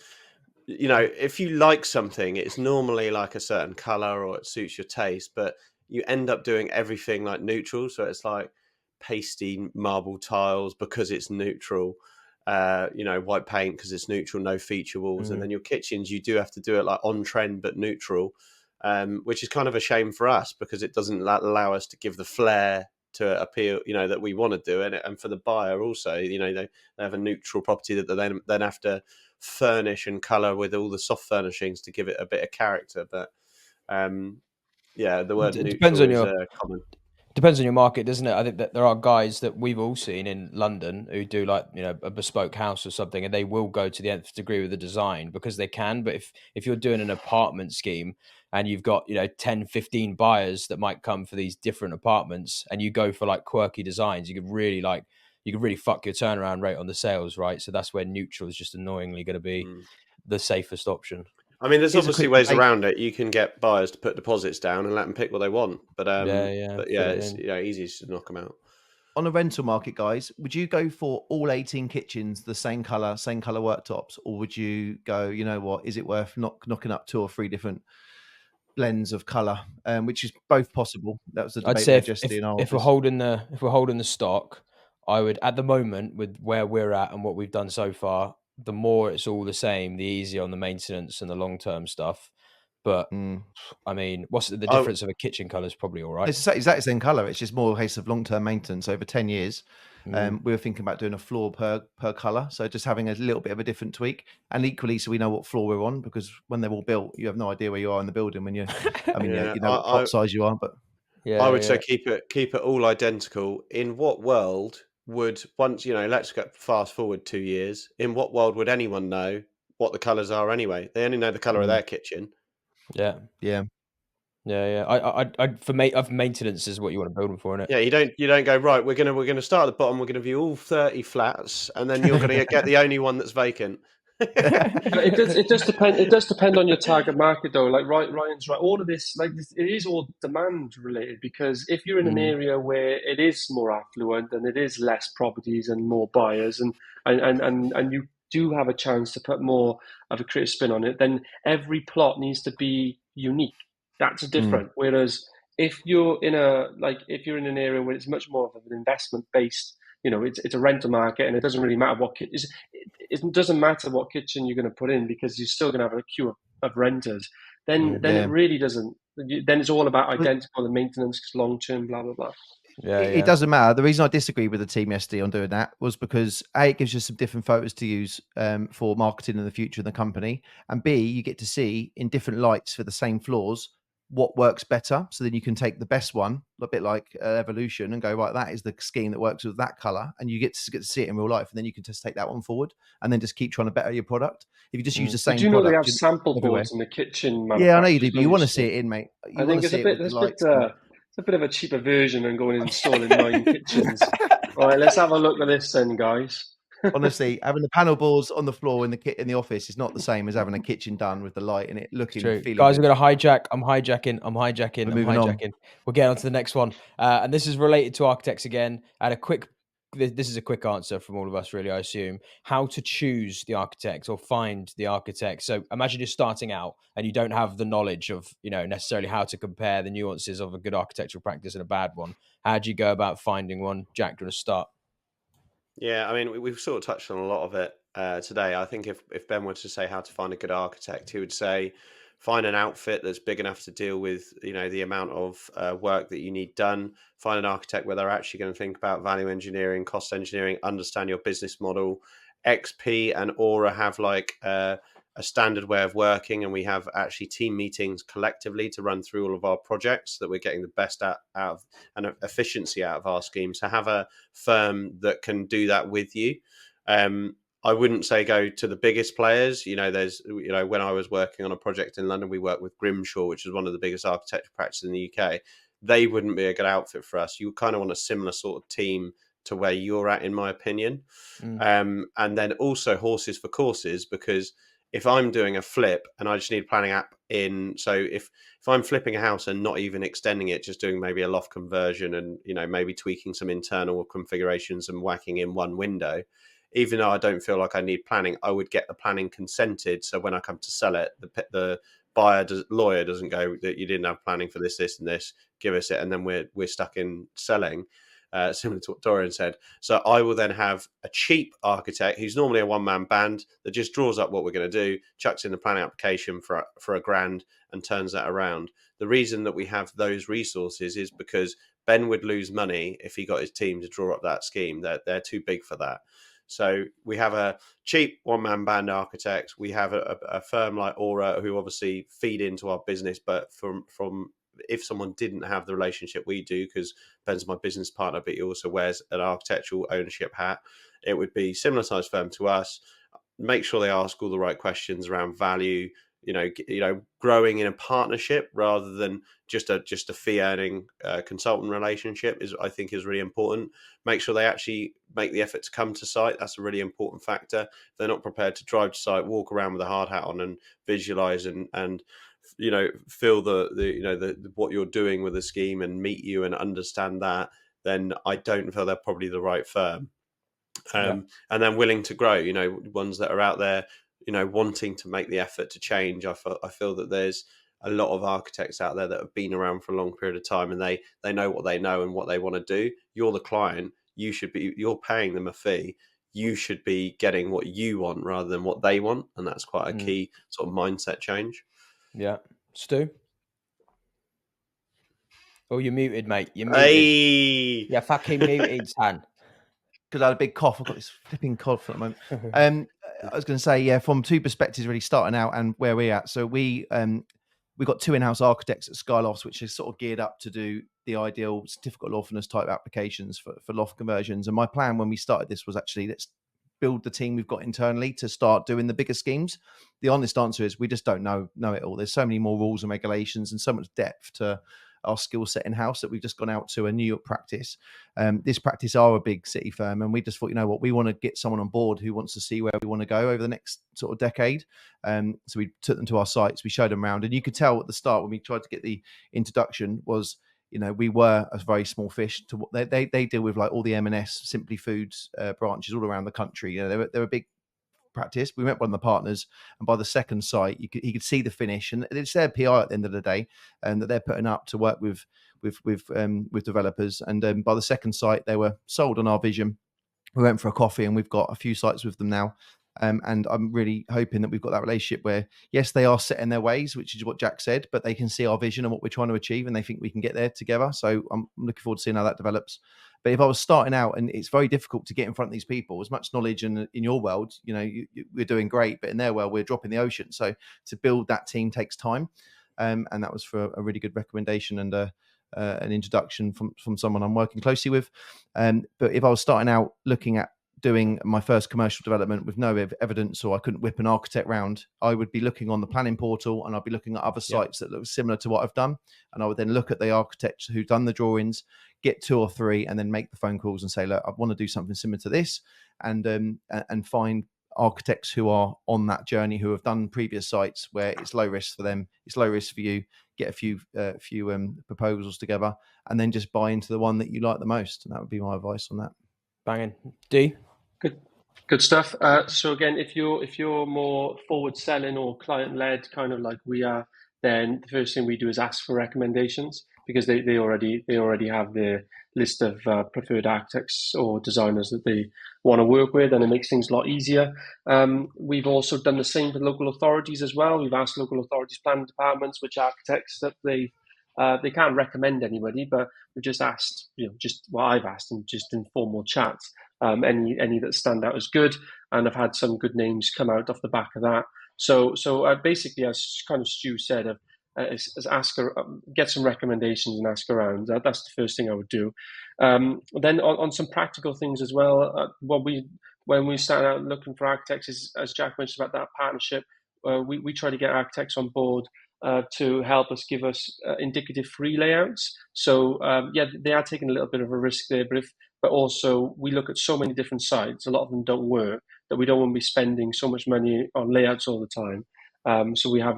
if you like something, it's normally like a certain color or it suits your taste, but you end up doing everything like neutral. So it's like pasty marble tiles because it's neutral, white paint because it's neutral, no feature walls. And then your kitchens, you do have to do it like on trend but neutral, which is kind of a shame for us, because it doesn't allow us to give the flair to appeal, that we want to do it. And for the buyer also, they have a neutral property that they then have to furnish and color with all the soft furnishings to give it a bit of character. But the word neutral is common. Depends on your market, doesn't it? I think that there are guys that we've all seen in London who do like, a bespoke house or something, and they will go to the nth degree with the design because they can. But if you're doing an apartment scheme and you've got, 10, 15 buyers that might come for these different apartments, and you go for like quirky designs, you could really fuck your turnaround rate on the sales, right? So that's where neutral is just annoyingly going to be the safest option. I mean, there's obviously ways around it. You can get buyers to put deposits down and let them pick what they want. But it's easy to knock them out. On the rental market, guys, would you go for all 18 kitchens the same color worktops, or would you go, is it worth knocking up 2 or 3 different blends of color, which is both possible? That was the debate. I'd say if we're holding the stock, I would, at the moment, with where we're at and what we've done so far, the more it's all the same, the easier on the maintenance and the long-term stuff. But I mean, what's the difference of a kitchen colour is probably all right. It's exactly the same colour. It's just more a case of long-term maintenance over 10 years. We were thinking about doing a floor per colour, so just having a little bit of a different tweak, and equally so we know what floor we're on, because when they're all built, you have no idea where you are in the building when you. I mean, you know what top size you are, but I would say keep it all identical. In what world would once let's go fast forward 2 years? In what world would anyone know what the colours are anyway? They only know the colour of their kitchen. Yeah. I for maintenance is what you want to build them for, isn't it? Yeah, you don't go right. We're gonna start at the bottom. We're gonna view all 30 flats, and then you're gonna get the only one that's vacant. It does depend. It does depend on your target market, though. Like Ryan's right. All of this, it is all demand related, because if you're in an area where it is more affluent and it is less properties and more buyers, and you do have a chance to put more of a creative spin on it, then every plot needs to be unique. That's different. Whereas if you're in an area where it's much more of an investment based, it's a rental market, and it doesn't really matter it doesn't matter what kitchen you're going to put in, because you're still going to have a queue of renters. Then it really doesn't. Then it's all about identical and maintenance, long term, blah blah blah. It doesn't matter. The reason I disagreed with the team yesterday on doing that was because A, it gives you some different photos to use for marketing in the future of the company, and B, you get to see in different lights for the same floors what works better. So then you can take the best one, a bit like Evolution, and go, right, that is the scheme that works with that color, and you get to see it in real life, and then you can just take that one forward and then just keep trying to better your product. If you just use the same do you product, know they have sample boards in the kitchen? Yeah, I know you do, but you want to see it in, mate. I think it's a bit of a cheaper version than going and installing 9 kitchens. All right, let's have a look at this then, guys. Honestly, having the panel boards on the floor in the office is not the same as having a kitchen done with the light in it, looking and feeling. Guys, we're going to hijack. I'm hijacking. We'll get on to the next one. And this is related to architects again. This is a quick answer from all of us, really, I assume. How to choose the architect or find the architect. So imagine you're starting out and you don't have the knowledge of, necessarily how to compare the nuances of a good architectural practice and a bad one. How do you go about finding one? Jack, do you want to start? Yeah, I mean, we've sort of touched on a lot of it today. I think if Ben were to say how to find a good architect, he would say find an outfit that's big enough to deal with, the amount of work that you need done. Find an architect where they're actually going to think about value engineering, cost engineering, understand your business model. XP and Aura have like a standard way of working, and we have actually team meetings collectively to run through all of our projects, so that we're getting the best out of and efficiency out of our schemes. To have a firm that can do that with you. I wouldn't say go to the biggest players. There's, when I was working on a project in London, we worked with Grimshaw, which is one of the biggest architecture practices in the UK. They wouldn't be a good outfit for us. You kind of want a similar sort of team to where you're at, in my opinion. And then also horses for courses, because if I'm doing a flip and I just need a planning app in, so if I'm flipping a house and not even extending it, just doing maybe a loft conversion and, maybe tweaking some internal configurations and whacking in one window, even though I don't feel like I need planning, I would get the planning consented. So when I come to sell it, the lawyer doesn't go that you didn't have planning for this, and this, give us it. And then we're stuck in selling. Similar to what Dorian said. So I will then have a cheap architect who's normally a one-man band that just draws up what we're going to do, chucks in the planning application for $1,000 and turns that around. The reason that we have those resources is because Ben would lose money if he got his team to draw up that scheme. They're too big for that. So we have a cheap one-man band architect. We have a firm like Aura who obviously feed into our business, but from if someone didn't have the relationship we do, because Ben's my business partner, but he also wears an architectural ownership hat, it would be similar size firm to us. Make sure they ask all the right questions around value, growing in a partnership rather than just a fee earning consultant relationship I think is really important. Make sure they actually make the effort to come to site. That's a really important factor. If they're not prepared to drive to site, walk around with a hard hat on and visualize and feel the what you're doing with the scheme and meet you and understand that, then I don't feel they're probably the right firm. And then willing to grow, ones that are out there, wanting to make the effort to change. I feel that there's a lot of architects out there that have been around for a long period of time, and they know what they know and what they want to do. You're the client. You're paying them a fee. You should be getting what you want rather than what they want. And that's quite a key sort of mindset change. Yeah. Stu? Oh, you're muted, mate. You're muted. Hey. You're fucking muted, son. Because I had a big cough. I've got this flipping cough at the moment. I was going to say, yeah, from two perspectives, really starting out and where we're at. So we've got two in-house architects at Skylofts, which is sort of geared up to do the ideal certificate of lawfulness type applications for loft conversions. And my plan when we started this was actually, let's build the team we've got internally to start doing the bigger schemes. The honest answer is we just don't know it all. There's so many more rules and regulations and so much depth to our skill set in-house that we've just gone out to a New York practice. This practice are a big city firm, and we just thought, you know what, we want to get someone on board who wants to see where we want to go over the next sort of decade. So we took them to our sites, we showed them around, and you could tell at the start when we tried to get the introduction was, you know, we were a very small fish. To what they deal with, like all the M&S Simply Foods branches all around the country. You know, they're a big practice. We met one of the partners, and by the second site, he could see the finish, and it's their PR at the end of the day, and that they're putting up to work with developers. And by the second site, they were sold on our vision. We went for a coffee, and we've got a few sites with them now. And I'm really hoping that we've got that relationship where, yes, they are set in their ways, which is what Jack said, but they can see our vision and what we're trying to achieve, and they think we can get there together. So I'm looking forward to seeing how that develops. But if I was starting out, and it's very difficult to get in front of these people, as much knowledge in your world, you know, we're doing great, but in their world, we're dropping the ocean. So to build that team takes time. And that was for a really good recommendation and an introduction from someone I'm working closely with. But if I was starting out looking at doing my first commercial development with no evidence, or I couldn't whip an architect round, I would be looking on the planning portal, and I'd be looking at other sites that look similar to what I've done. And I would then look at the architects who've done the drawings, get 2 or 3, and then make the phone calls and say, look, I want to do something similar to this, and find architects who are on that journey, who have done previous sites where it's low risk for them, it's low risk for you. Get a few proposals together, and then just buy into the one that you like the most. And that would be my advice on that. Banging. D? Good stuff. So again, if you're more forward selling or client led, kind of like we are, then the first thing we do is ask for recommendations, because they already have their list of preferred architects or designers that they want to work with, and it makes things a lot easier. We've also done the same for local authorities as well. We've asked local authorities planning departments which architects that they can't recommend anybody, but we've just asked, just what I've asked in just informal chats, any that stand out as good, and I've had some good names come out off the back of that. So basically, as kind of Stu said, is ask, get some recommendations and ask around. That's the first thing I would do. Then on some practical things as well. When we start out looking for architects, is, as Jack mentioned about that partnership, we try to get architects on board to help us give us indicative free layouts. So they are taking a little bit of a risk there, but also we look at so many different sites. A lot of them don't work, that we don't want to be spending so much money on layouts all the time. So we have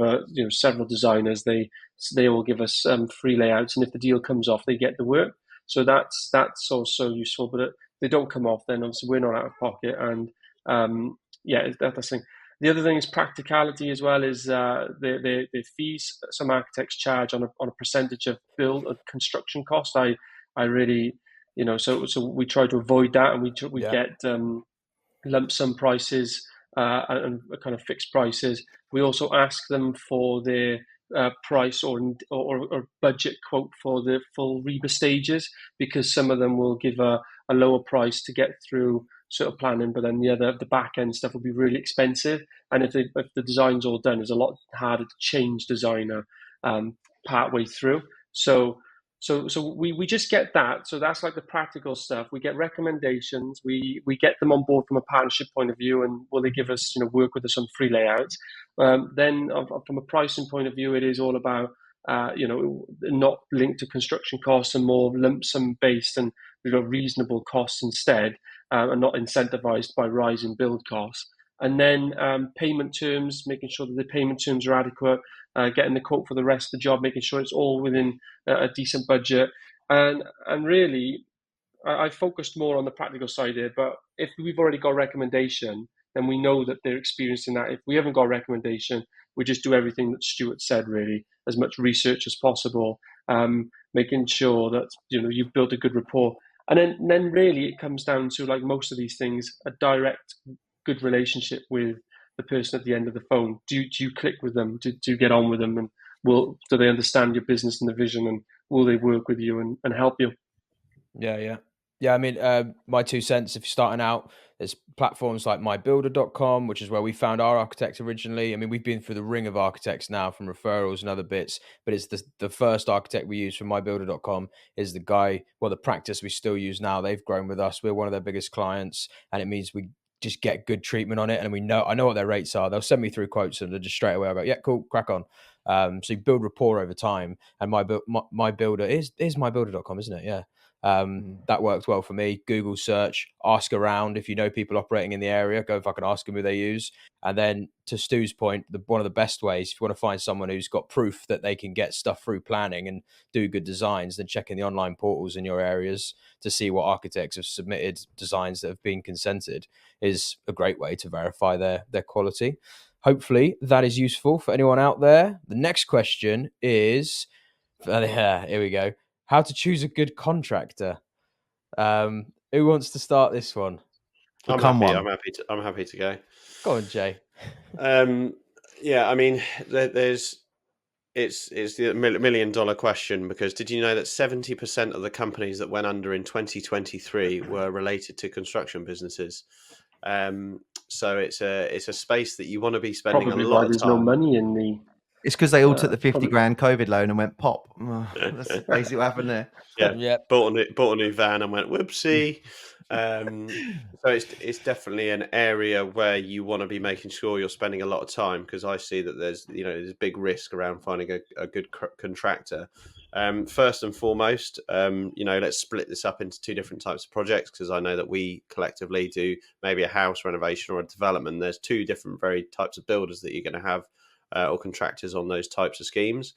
several designers. They all give us free layouts, and if the deal comes off, they get the work. So that's also useful. But if they don't come off, then obviously we're not out of pocket. And that's the thing. The other thing is practicality as well. Is the fees some architects charge on a percentage of build or construction cost. I really, so we try to avoid that, and we get lump sum prices and kind of fixed prices. We also ask them for their price or budget quote for the full REBA stages, because some of them will give a lower price to get through sort of planning, but then the back end stuff will be really expensive. And if the design's all done, it's a lot harder to change designer part way through. So we just get that. So that's like the practical stuff. We get recommendations. We get them on board from a partnership point of view, and will they give us, work with us on free layouts? Then from a pricing point of view, it is all about, not linked to construction costs and more lump sum based, and we've got reasonable costs instead, and not incentivized by rising build costs. And then payment terms, making sure that the payment terms are adequate, getting the quote for the rest of the job, making sure it's all within a decent budget. And really, I focused more on the practical side here, but if we've already got a recommendation, then we know that they're experiencing that. If we haven't got a recommendation, we just do everything that Stuart said, really, as much research as possible, making sure that you've built a good rapport. And then really it comes down to, like most of these things, a direct good relationship with the person at the end of the phone. Do you click with them? Do you get on with them? And do they understand your business and the vision, and will they work with you and help you? Yeah. I mean, my 2 cents, if you're starting out, there's platforms like mybuilder.com, which is where we found our architect originally. I mean, we've been through the ring of architects now from referrals and other bits, but it's the first architect we use from mybuilder.com is the guy, well, the practice we still use now. They've grown with us. We're one of their biggest clients, and it means we just get good treatment on it. And I know what their rates are. They'll send me through quotes and just straight away I'll go, yeah, cool, crack on. So you build rapport over time. And my builder is mybuilder.com, isn't it? Yeah. That worked well for me. Google search, ask around if you know people operating in the area, go fucking ask them who they use. And then to Stu's point, one of the best ways, if you want to find someone who's got proof that they can get stuff through planning and do good designs, then checking the online portals in your areas to see what architects have submitted designs that have been consented is a great way to verify their quality. Hopefully that is useful for anyone out there. The next question is, here we go. How to choose a good contractor. Who wants to start this one? I'm happy to go. Go on, Jay. Yeah, I mean, it's the $1 million question, because did you know that 70% of the companies that went under in 2023 were related to construction businesses? So it's a space that you want to be spending Probably a lot why of there's time. no money in the. It's because they all took the 50 grand COVID loan and went pop. That's basically what happened there. Yeah. Bought a new van and went whoopsie. So it's definitely an area where you want to be making sure you're spending a lot of time, because I see that there's big risk around finding a good contractor. First and foremost, let's split this up into 2 different types of projects, because I know that we collectively do maybe a house renovation or a development. There's 2 different very types of builders that you're going to have, or contractors on those types of schemes.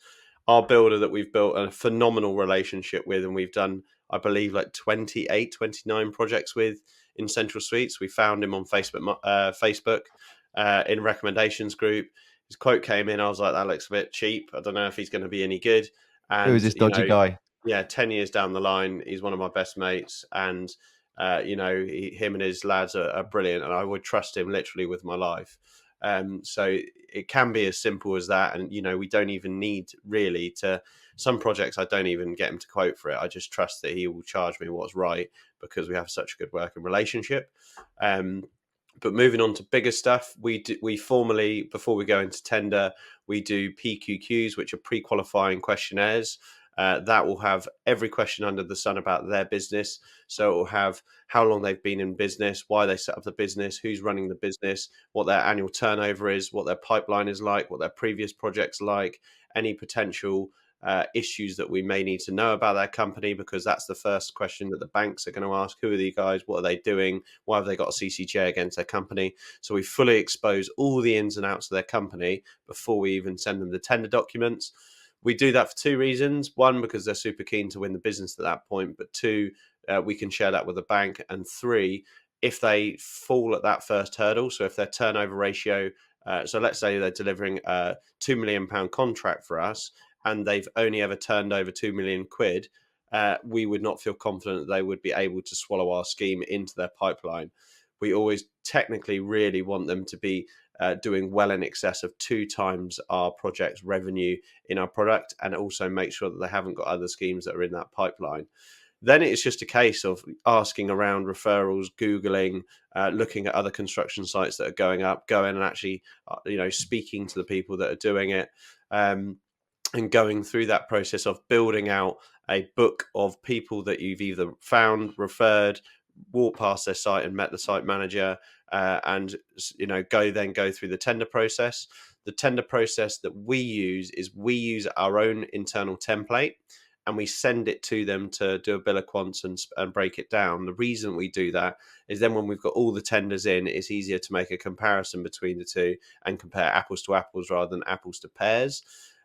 Our builder that we've built a phenomenal relationship with, and we've done, I believe, like 29 projects with in Central Suites. We found him on Facebook in recommendations group. His quote came in. I was like, that looks a bit cheap. I don't know if he's going to be any good. And who is this dodgy guy? Yeah, 10 years down the line, he's one of my best mates, and him and his lads are brilliant, and I would trust him literally with my life. So it can be as simple as that. And, we don't even need really to, some projects, I don't even get him to quote for it. I just trust that he will charge me what's right, because we have such a good working relationship. But moving on to bigger stuff, we formally, before we go into tender, we do PQQs, which are pre-qualifying questionnaires. That will have every question under the sun about their business. So it will have how long they've been in business, why they set up the business, who's running the business, what their annual turnover is, what their pipeline is like, what their previous projects like, any potential issues that we may need to know about their company, because that's the first question that the banks are going to ask. Who are these guys? What are they doing? Why have they got a CCJ against their company? So we fully expose all the ins and outs of their company before we even send them the tender documents. We do that for 2 reasons. 1, because they're super keen to win the business at that point. But 2, we can share that with the bank. And 3, if they fall at that first hurdle, so if their turnover ratio, so let's say they're delivering a £2 million contract for us, and they've only ever turned over 2 million quid, we would not feel confident that they would be able to swallow our scheme into their pipeline. We always technically really want them to be doing well in excess of 2 times our project's revenue in our product, and also make sure that they haven't got other schemes that are in that pipeline. Then it's just a case of asking around, referrals, Googling, looking at other construction sites that are going and actually, speaking to the people that are doing it, and going through that process of building out a book of people that you've either found, referred, walked past their site and met the site manager, and go through the tender process. The tender process that we use is our own internal template, and we send it to them to do a bill of quants and break it down. The reason we do that is then when we've got all the tenders in, it's easier to make a comparison between the 2 and compare apples to apples rather than apples to pears.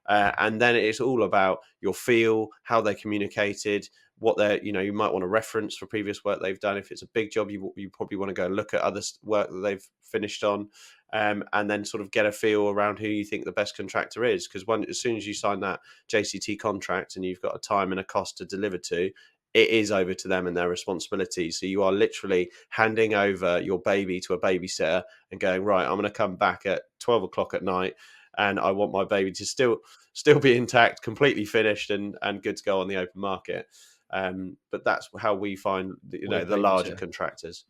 And then it's all about your feel, how they communicated, what they're, you might want to reference for previous work they've done. If it's a big job, you probably want to go and look at other work that they've finished on, and then sort of get a feel around who you think the best contractor is. Because as soon as you sign that JCT contract and you've got a time and a cost to deliver to, it is over to them and their responsibility. So you are literally handing over your baby to a babysitter and going, right, I'm going to come back at 12 o'clock at night and I want my baby to still be intact, completely finished, and good to go on the open market. But that's how we find the larger contractors.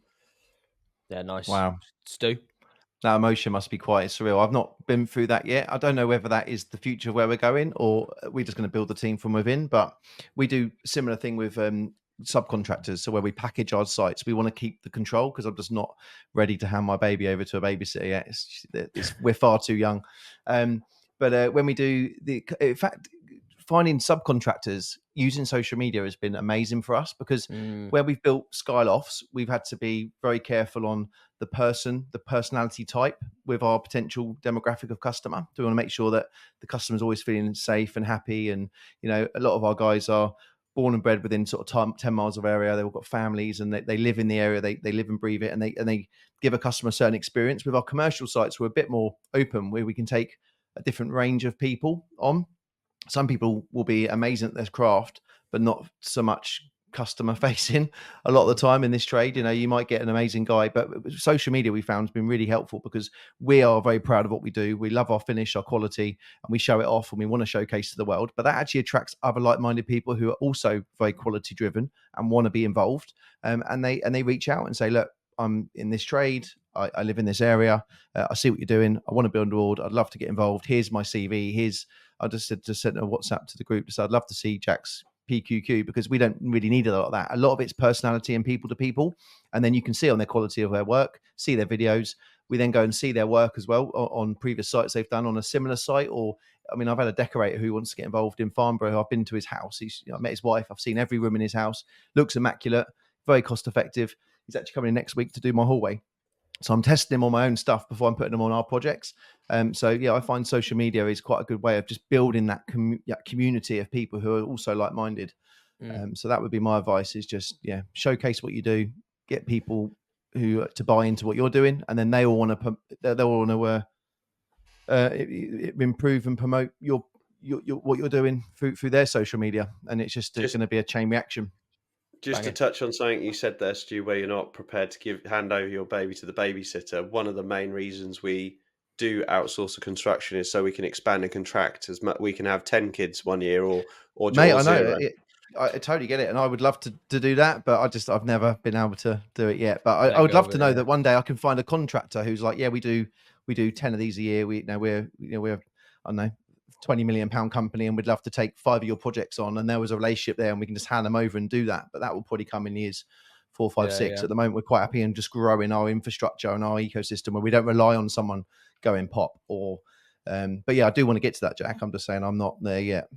Yeah, nice. Wow. Stu? That emotion must be quite surreal. I've not been through that yet. I don't know whether that is the future of where we're going, or we're just going to build the team from within. But we do a similar thing with subcontractors. So where we package our sites, we want to keep the control, because I'm just not ready to hand my baby over to a babysitter yet. We're far too young. But when we do in fact, finding subcontractors using social media has been amazing for us, because where we've built Skylofts, we've had to be very careful on the personality type with our potential demographic of customer. So we want to make sure that the customer's always feeling safe and happy. And, a lot of our guys are born and bred within sort of 10 miles of area. They've all got families, and they live in the area. They live and breathe it, and they give a customer a certain experience. With our commercial sites, we're a bit more open, where we can take a different range of people on. Some people will be amazing at their craft, but not so much customer facing a lot of the time in this trade. You might get an amazing guy, but social media, we found, has been really helpful, because we are very proud of what we do. We love our finish, our quality, and we show it off, and we want to showcase to the world. But that actually attracts other like-minded people who are also very quality driven and want to be involved. And they reach out and say, look, I'm in this trade. I live in this area. I see what you're doing. I want to be on board. I'd love to get involved. Here's my CV. I just sent a WhatsApp to the group to say, I'd love to see Jack's PQQ, because we don't really need a lot of that. A lot of it's personality and people to people. And then you can see on their quality of their work, see their videos. We then go and see their work as well on previous sites they've done on a similar site. Or, I've had a decorator who wants to get involved in Farnborough. I've been to his house. I met his wife. I've seen every room in his house. Looks immaculate, very cost effective. He's actually coming in next week to do my hallway. So I'm testing him on my own stuff before I'm putting them on our projects. I find social media is quite a good way of just building that community of people who are also like-minded. So that would be my advice: is just showcase what you do, get people who to buy into what you're doing, and then they all want to improve and promote your what you're doing through their social media, and it's just going to be a chain reaction. Just to touch on something you said there, Stu, where you're not prepared to hand over your baby to the babysitter. One of the main reasons we do outsource the construction is so we can expand and contract as much. We can have 10 kids one year or Mate, I know zero. I totally get it, and I would love to do that, but I've never been able to do it yet. But I would love to know that one day I can find a contractor who's like, we do 10 of these a year. We're I don't know, £20 million company, and we'd love to take 5 of your projects on, and there was a relationship there, and we can just hand them over and do that. But that will probably come in years 4, 5, 6. At the moment, we're quite happy and just growing our infrastructure and our ecosystem, where we don't rely on someone going pop or but I do want to get to that, Jack. I'm just saying I'm not there yet.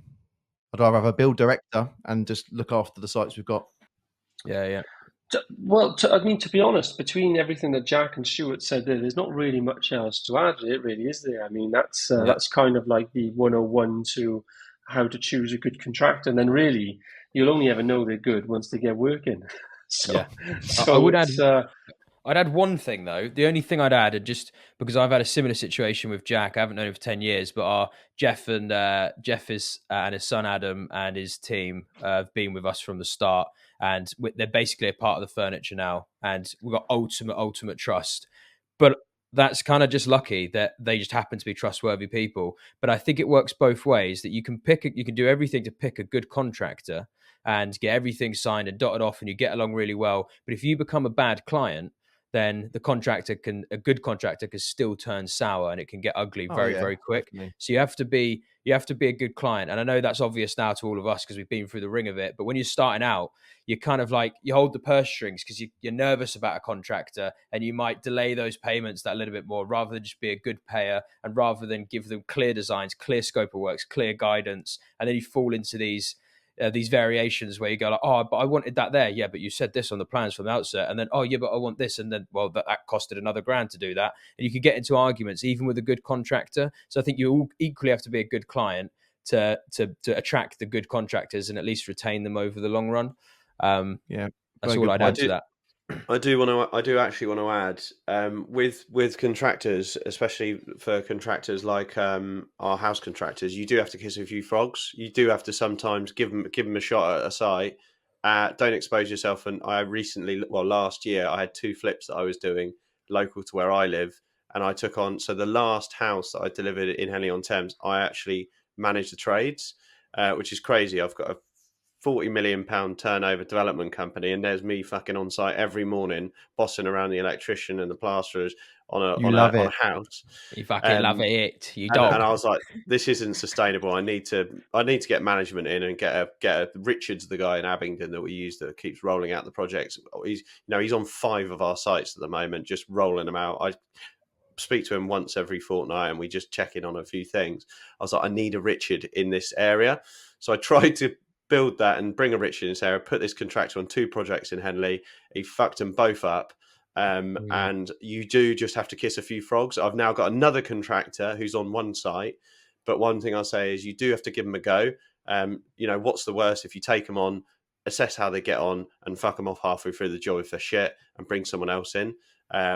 I'd rather have a build director and just look after the sites we've got. To be honest, between everything that Jack and Stuart said there's not really much else to add, really, is there? I mean, that's kind of like the 101 to how to choose a good contractor. And then really, you'll only ever know they're good once they get working. I'd add one thing, though. The only thing I'd add, and just because I've had a similar situation with Jack, I haven't known him for 10 years, but Jeff and his son Adam and his team have been with us from the start, and they're basically a part of the furniture now, and we've got ultimate trust. But that's kind of just lucky that they just happen to be trustworthy people. But I think it works both ways, that you can do everything to pick a good contractor and get everything signed and dotted off, and you get along really well. But if you become a bad client, then a good contractor can still turn sour, and it can get ugly very quick. Definitely. So you have to be a good client. And I know that's obvious now to all of us because we've been through the ring of it. But when you're starting out, you're kind of like, you hold the purse strings because you're nervous about a contractor, and you might delay those payments that little bit more, rather than just be a good payer, and rather than give them clear designs, clear scope of works, clear guidance. And then you fall into these variations where you go like, but I wanted that there. Yeah, but you said this on the plans from the outset. And then, but I want this. And then, well, that costed another grand to do that. And you can get into arguments even with a good contractor. So I think you all equally have to be a good client to attract the good contractors and at least retain them over the long run. That's all I'd add to that. I do actually want to add with contractors, especially for contractors like our house contractors, you do have to kiss a few frogs. You do have to sometimes give them a shot at a site. Don't expose yourself. And last year I had 2 flips that I was doing local to where I live, and I took on. So the last house that I delivered in Henley-on-Thames, I actually managed the trades, which is crazy. I've got a £40 million turnover development company, and there's me fucking on site every morning, bossing around the electrician and the plasterers on a house. You fucking love it, you and dog. I was like, this isn't sustainable. I need to get management in and get a Richard's, the guy in Abingdon that we use that keeps rolling out the projects. He's on 5 of our sites at the moment, just rolling them out. I speak to him once every fortnight and we just check in on a few things. I was like, I need a Richard in this area. So I tried to build that and bring a Richard in this area, put this contractor on 2 projects in Henley. He fucked them both up. And you do just have to kiss a few frogs. I've now got another contractor who's on one site. But one thing I'll say is you do have to give them a go. What's the worst if you take them on, assess how they get on and fuck them off halfway through the job if they're shit and bring someone else in.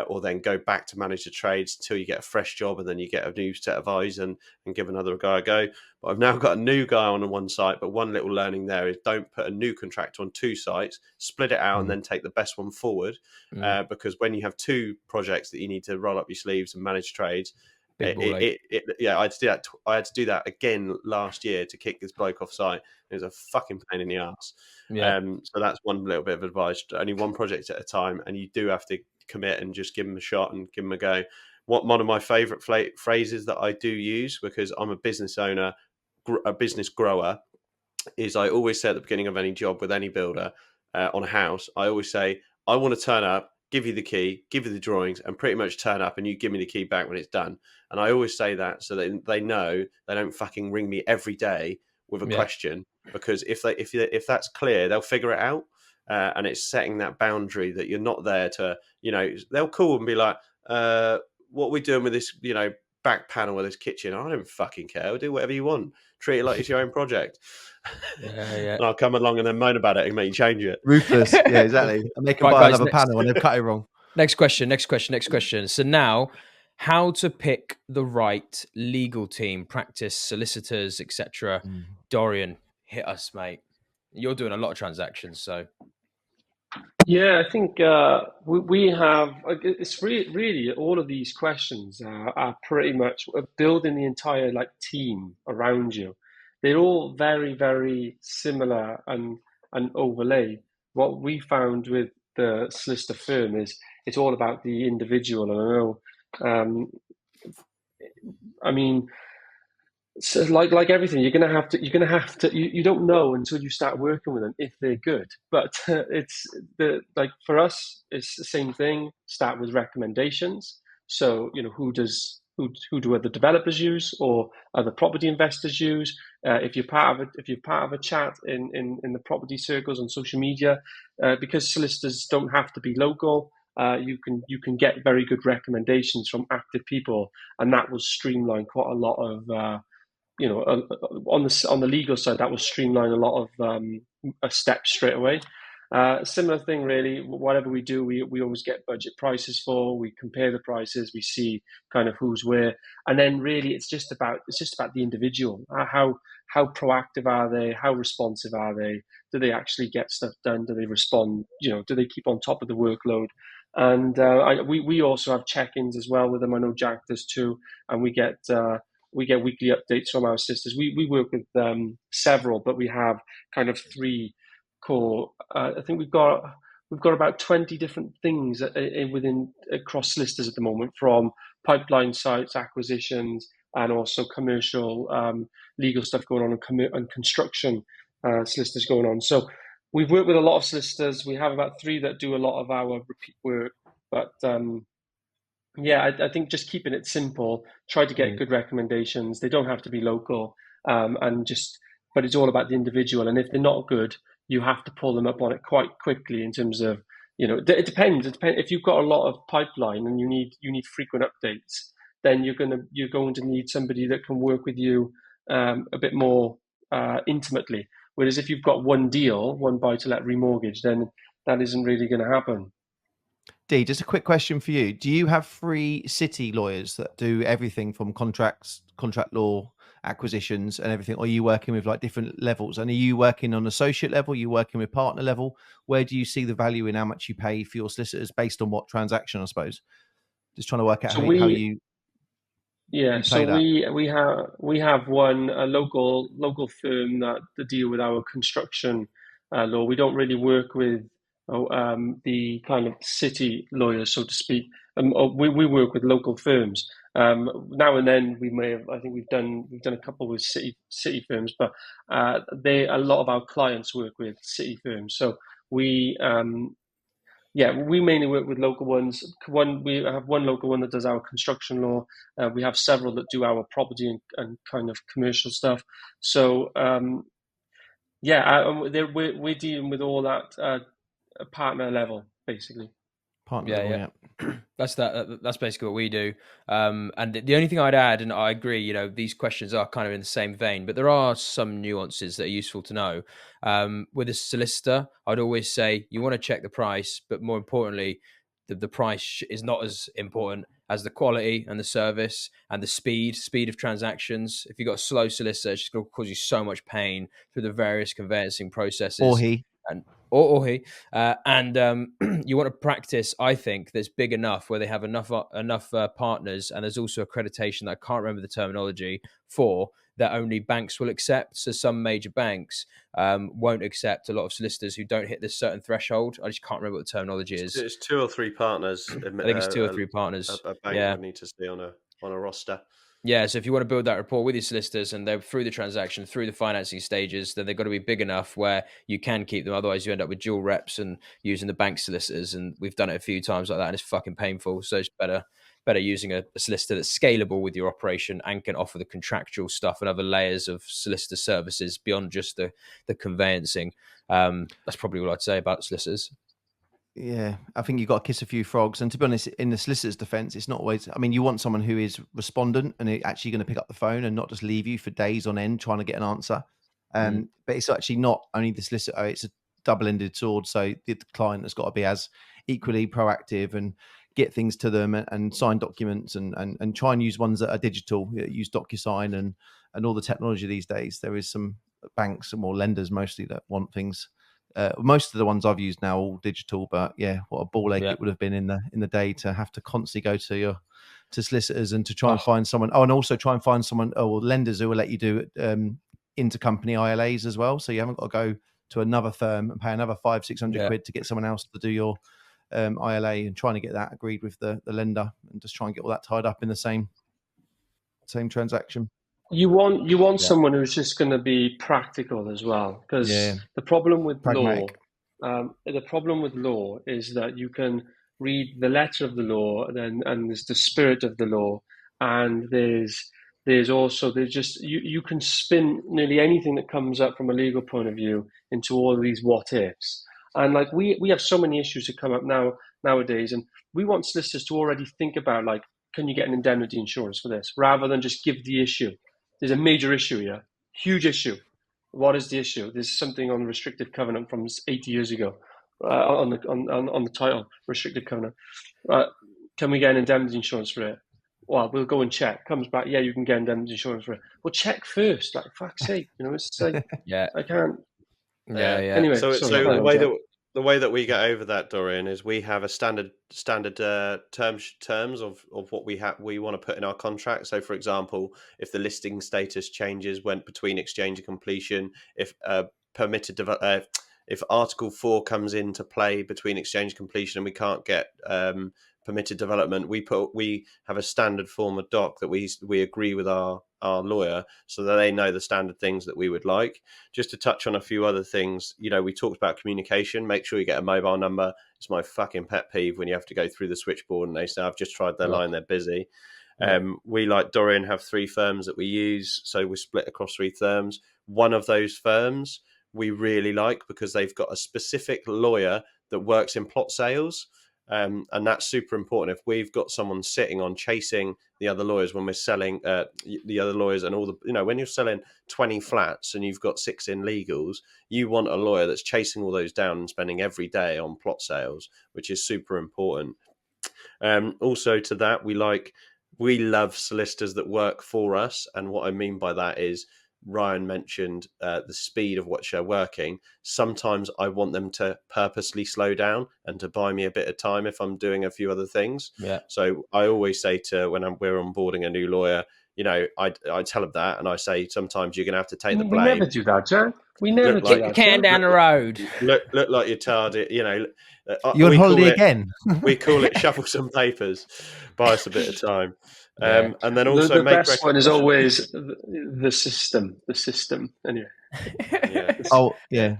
Or then go back to manage the trades until you get a fresh job and then you get a new set of eyes and give another guy a go. But I've now got a new guy on one site, but one little learning there is don't put a new contractor on 2 sites, split it out and then take the best one forward. Because when you have 2 projects that you need to roll up your sleeves and manage trades, I had to do that again last year to kick this bloke off site. It was a fucking pain in the ass. So that's one little bit of advice. Only one project at a time, and you do have to commit and just give them a shot and give them a go. One of my favorite phrases that I do use, because I'm a business owner, a business grower, is I always say at the beginning of any job with any builder on a house, I always say, I want to turn up, give you the key, give you the drawings, and pretty much turn up and you give me the key back when it's done. And I always say that so that they know they don't fucking ring me every day with a question, because if that's clear, they'll figure it out. And it's setting that boundary that you're not there to, they'll call and be like, what are we doing with this, back panel of this kitchen? I don't fucking care. I'll do whatever you want. Treat it like it's your own project. And I'll come along and then moan about it and make you change it. Ruthless. Yeah, exactly. And they can buy another panel and they've cut it wrong. Next question. So now, how to pick the right legal team, practice, solicitors, etc. Dorian, hit us, mate. You're doing a lot of transactions, so. Yeah, I think we have. It's really all of these questions are pretty much building the entire team around you. They're all very, very similar and overlay. What we found with the solicitor firm is it's all about the individual. And I mean, so like everything, you're gonna have to. You don't know until you start working with them if they're good. But it's for us, it's the same thing. Start with recommendations. So who do other developers use or other property investors use? If you're part of a chat in the property circles on social media, because solicitors don't have to be local. You can get very good recommendations from active people, and that will streamline quite a lot of. On the legal side, that will streamline a lot of steps straight away. Similar thing, really. Whatever we do, we always get budget prices for. We compare the prices. We see kind of who's where, and then really it's just about the individual. How proactive are they? How responsive are they? Do they actually get stuff done? Do they respond? Do they keep on top of the workload? And we also have check-ins as well with them. I know Jack does too, and we get weekly updates from our sisters. We work with several, but we have kind of 3 core. I think we've got about 20 different things across solicitors at the moment, from pipeline sites, acquisitions, and also commercial legal stuff going on and construction solicitors going on. So we've worked with a lot of solicitors. We have about 3 that do a lot of our repeat work, but I think just keeping it simple, try to get good recommendations. They don't have to be local, but it's all about the individual. And if they're not good, you have to pull them up on it quite quickly in terms of, it depends. If you've got a lot of pipeline and you need frequent updates, then you're going to need somebody that can work with you a bit more intimately. Whereas if you've got one deal, one buy-to-let remortgage, then that isn't really going to happen. Dee, just a quick question for you. Do you have 3 city lawyers that do everything from contracts, contract law, acquisitions and everything? Or are you working with different levels? And are you working on associate level? Are you working with partner level? Where do you see the value in how much you pay for your solicitors based on what transaction, I suppose? Just trying to work out So how you Yeah, play so that. we have a local firm that deal with our construction law. We don't really work with the kind of city lawyers, so to speak. We work with local firms. Now and then we may have. I think we've done a couple with city firms, but a lot of our clients work with city firms. So we we mainly work with local ones. We have one local one that does our construction law. We have several that do our property and kind of commercial stuff. So we're dealing with all that partner level, basically. Partner level, yeah. That's basically what we do. And the only thing I'd add, and I agree, you know, these questions are kind of in the same vein, but there are some nuances that are useful to know. With a solicitor, I'd always say you want to check the price, but more importantly, the price is not as important as the quality and the service and the speed of transactions. If you've got a slow solicitor, it's just going to cause you so much pain through the various conveyancing processes. Or he. Or he, you want to practice. I think that's big enough where they have enough partners, and there's also accreditation that I can't remember the terminology for, that only banks will accept. So some major banks won't accept a lot of solicitors who don't hit this certain threshold. I just can't remember what the terminology is. It's 2 or 3 partners. I think it's 2 or 3 partners. A bank would need to stay on a roster. Yeah, so if you want to build that rapport with your solicitors and they're through the transaction, through the financing stages, then they've got to be big enough where you can keep them. Otherwise, you end up with dual reps and using the bank solicitors. And we've done it a few times like that, and it's fucking painful. So it's better using a solicitor that's scalable with your operation and can offer the contractual stuff and other layers of solicitor services beyond just the conveyancing. That's probably all I'd say about solicitors. Yeah, I think you've got to kiss a few frogs. And to be honest, in the solicitor's defence, it's not always... I mean, you want someone who is respondent and actually going to pick up the phone and not just leave you for days on end trying to get an answer. But it's actually not only the solicitor, it's a double-ended sword. So the client has got to be as equally proactive and get things to them and sign documents and try and use ones that are digital, use DocuSign and all the technology these days. There is some banks and more lenders mostly that want things... most of the ones I've used now are all digital, but yeah, what a ball ache it would have been in the day to have to constantly go to solicitors and to try and find someone. Oh, and also try and find someone or lenders who will let you do intercompany ILAs as well. So you haven't got to go to another firm and pay another 500-600 quid to get someone else to do your ILA, and trying to get that agreed with the lender and just try and get all that tied up in the same transaction. You want someone who's just going to be practical as well, because the problem with pragmatic. The problem with law is that you can read the letter of the law, and there's the spirit of the law, and there's also you can spin nearly anything that comes up from a legal point of view into all of these what ifs, and like we have so many issues that come up nowadays, and we want solicitors to already think about, like, can you get an indemnity insurance for this, rather than just give the issue. There's a major issue here, huge issue. What is the issue? There's something on the restrictive covenant from 80 years ago, on the title, restrictive covenant. Can we get an indemnity insurance for it? Well, we'll go and check. Comes back, yeah, you can get indemnity insurance for it. Well, check first, like, fuck's sake, it's like, I can't. Anyway, so the way that we get over that, Dorian, is we have a standard terms of what we want to put in our contract. So, for example, if the listing status changes went between exchange and completion, if if Article 4 comes into play between exchange and completion and we can't get permitted development, we have a standard form of doc that we agree with our lawyer, so that they know the standard things that we would like. Just to touch on a few other things, we talked about communication. Make sure you get a mobile number. It's my fucking pet peeve when you have to go through the switchboard and they say, I've just tried their line, they're busy. We, like Dorian, have 3 firms that we use, so we're split across 3 firms. One of those firms we really like because they've got a specific lawyer that works in plot sales. And that's super important. If we've got someone sitting on chasing the other lawyers when we're selling the other lawyers and all the, when you're selling 20 flats and you've got 6 in legals, you want a lawyer that's chasing all those down and spending every day on plot sales, which is super important. Also to that, we love solicitors that work for us. And what I mean by that is Ryan mentioned the speed of which they're working. Sometimes I want them to purposely slow down and to buy me a bit of time if I'm doing a few other things. Yeah. So I always say to we're onboarding a new lawyer, I tell them that, and I say sometimes you're going to have to take the blame. We never do that, Jack. We never do kick the can down the road. Look like you're tired. You're on holiday again. We call it shuffle some papers, buy us a bit of time. And then also the best one is always the system. The system. Anyway. Yeah. Oh yeah.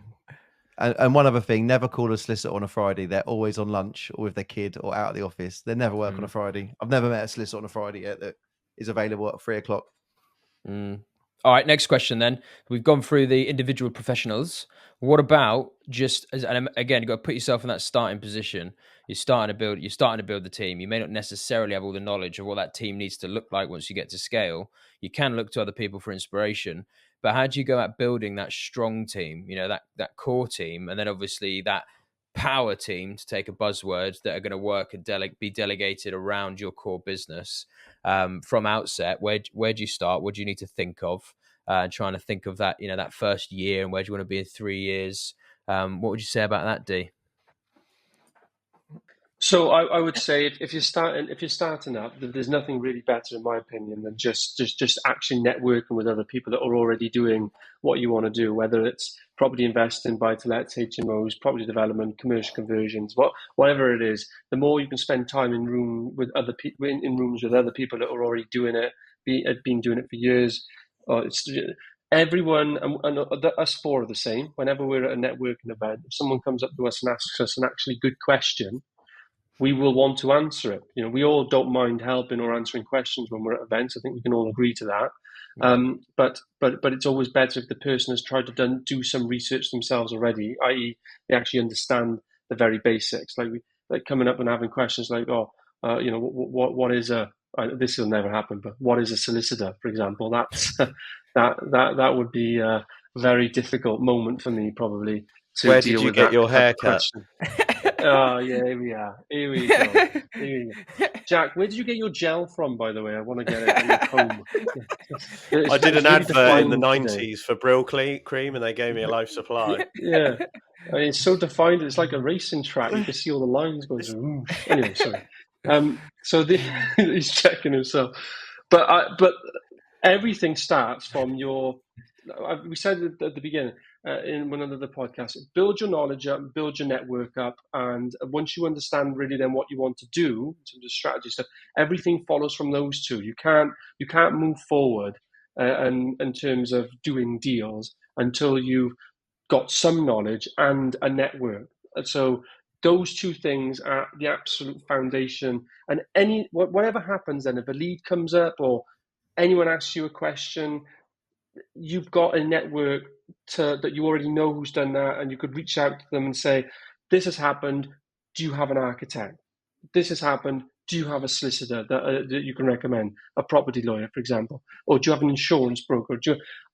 And one other thing, never call a solicitor on a Friday. They're always on lunch or with their kid or out of the office. They never work on a Friday. I've never met a solicitor on a Friday yet that is available at 3:00. All right, next question then. We've gone through the individual professionals. What about and again, you've got to put yourself in that starting position. You're starting to build the team. You may not necessarily have all the knowledge of what that team needs to look like once you get to scale. You can look to other people for inspiration. But how do you go about building that strong team, that core team, and then obviously that power team, to take a buzzword, that are going to work and be delegated around your core business from outset? Where do you start? What do you need to think of? Trying to think of that, that first year, and where do you want to be in 3 years? What would you say about that, D? So I would say if you're starting up, there's nothing really better, in my opinion, than just actually networking with other people that are already doing what you want to do, whether it's property investing, buy-to-lets, HMOs, property development, commercial conversions, whatever it is. The more you can spend time in rooms with other people that are already doing it, been doing it for years. Everyone and us four are the same. Whenever we're at a networking event, if someone comes up to us and asks us an actually good question, we will want to answer it. We all don't mind helping or answering questions when we're at events. I think we can all agree to that. But it's always better if the person has tried to do some research themselves already, i.e., they actually understand the very basics. Like coming up and having questions like, what is this will never happen, but what is a solicitor, for example? That's that would be a very difficult moment for me, probably. Where did you get your haircut? Oh yeah, here we are. Here we go. Jack, where did you get your gel from, by the way? I want to get it on the comb. I did an advert in the 90s for Brill cream, and they gave me a life supply. Yeah, it's so defined. It's like a racing track. You can see all the lines going through. Anyway, sorry. So he's checking himself, but everything starts from your. We said at the beginning. In one of the podcasts, build your knowledge up, build your network up, and once you understand really then what you want to do in terms of strategy stuff, everything follows from those two. You can't move forward and in terms of doing deals until you've got some knowledge and a network. So those two things are the absolute foundation. And whatever happens then, if a lead comes up or anyone asks you a question, you've got a network that you already know who's done that, and you could reach out to them and say, this has happened, do you have an architect? This has happened, do you have a solicitor that you can recommend? A property lawyer, for example? Or do you have an insurance broker?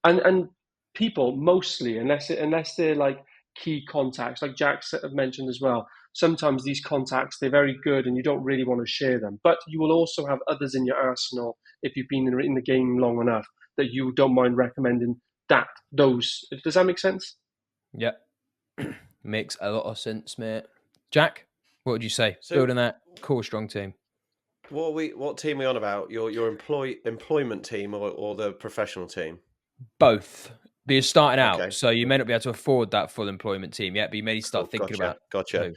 And people, mostly, unless they're like key contacts, like Jack mentioned as well, sometimes these contacts, they're very good and you don't really want to share them. But you will also have others in your arsenal if you've been in the game long enough that you don't mind recommending those. Does that make sense? Yeah. Makes a lot of sense, mate. Jack, what would you say? Building that core strong team. What team are we on about? Your employment team or the professional team? Both. But you're starting out, so you may not be able to afford that full employment team yet, but you may start thinking about. Gotcha.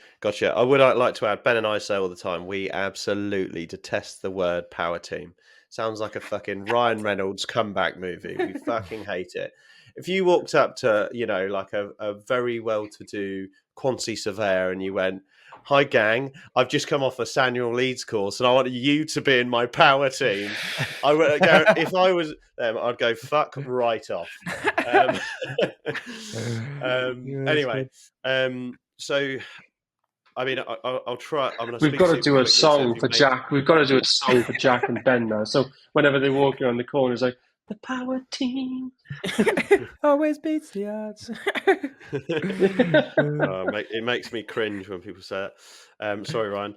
I would like to add, Ben and I say all the time, we absolutely detest the word power team. Sounds like a fucking Ryan Reynolds comeback movie. We fucking hate it. If you walked up to, like a very well-to-do quantity surveyor and you went, hi gang, I've just come off a Samuel Leeds course and I want you to be in my power team, I would go, if I was them, I'd go fuck right off. Anyway, so I mean, I'll try. We've got to do a song for Jack. We've got to do a song for Jack and Ben now. So whenever they're walking around the corner, it's like, The power team. Always beats the odds. It makes me cringe when people say it. Sorry, Ryan.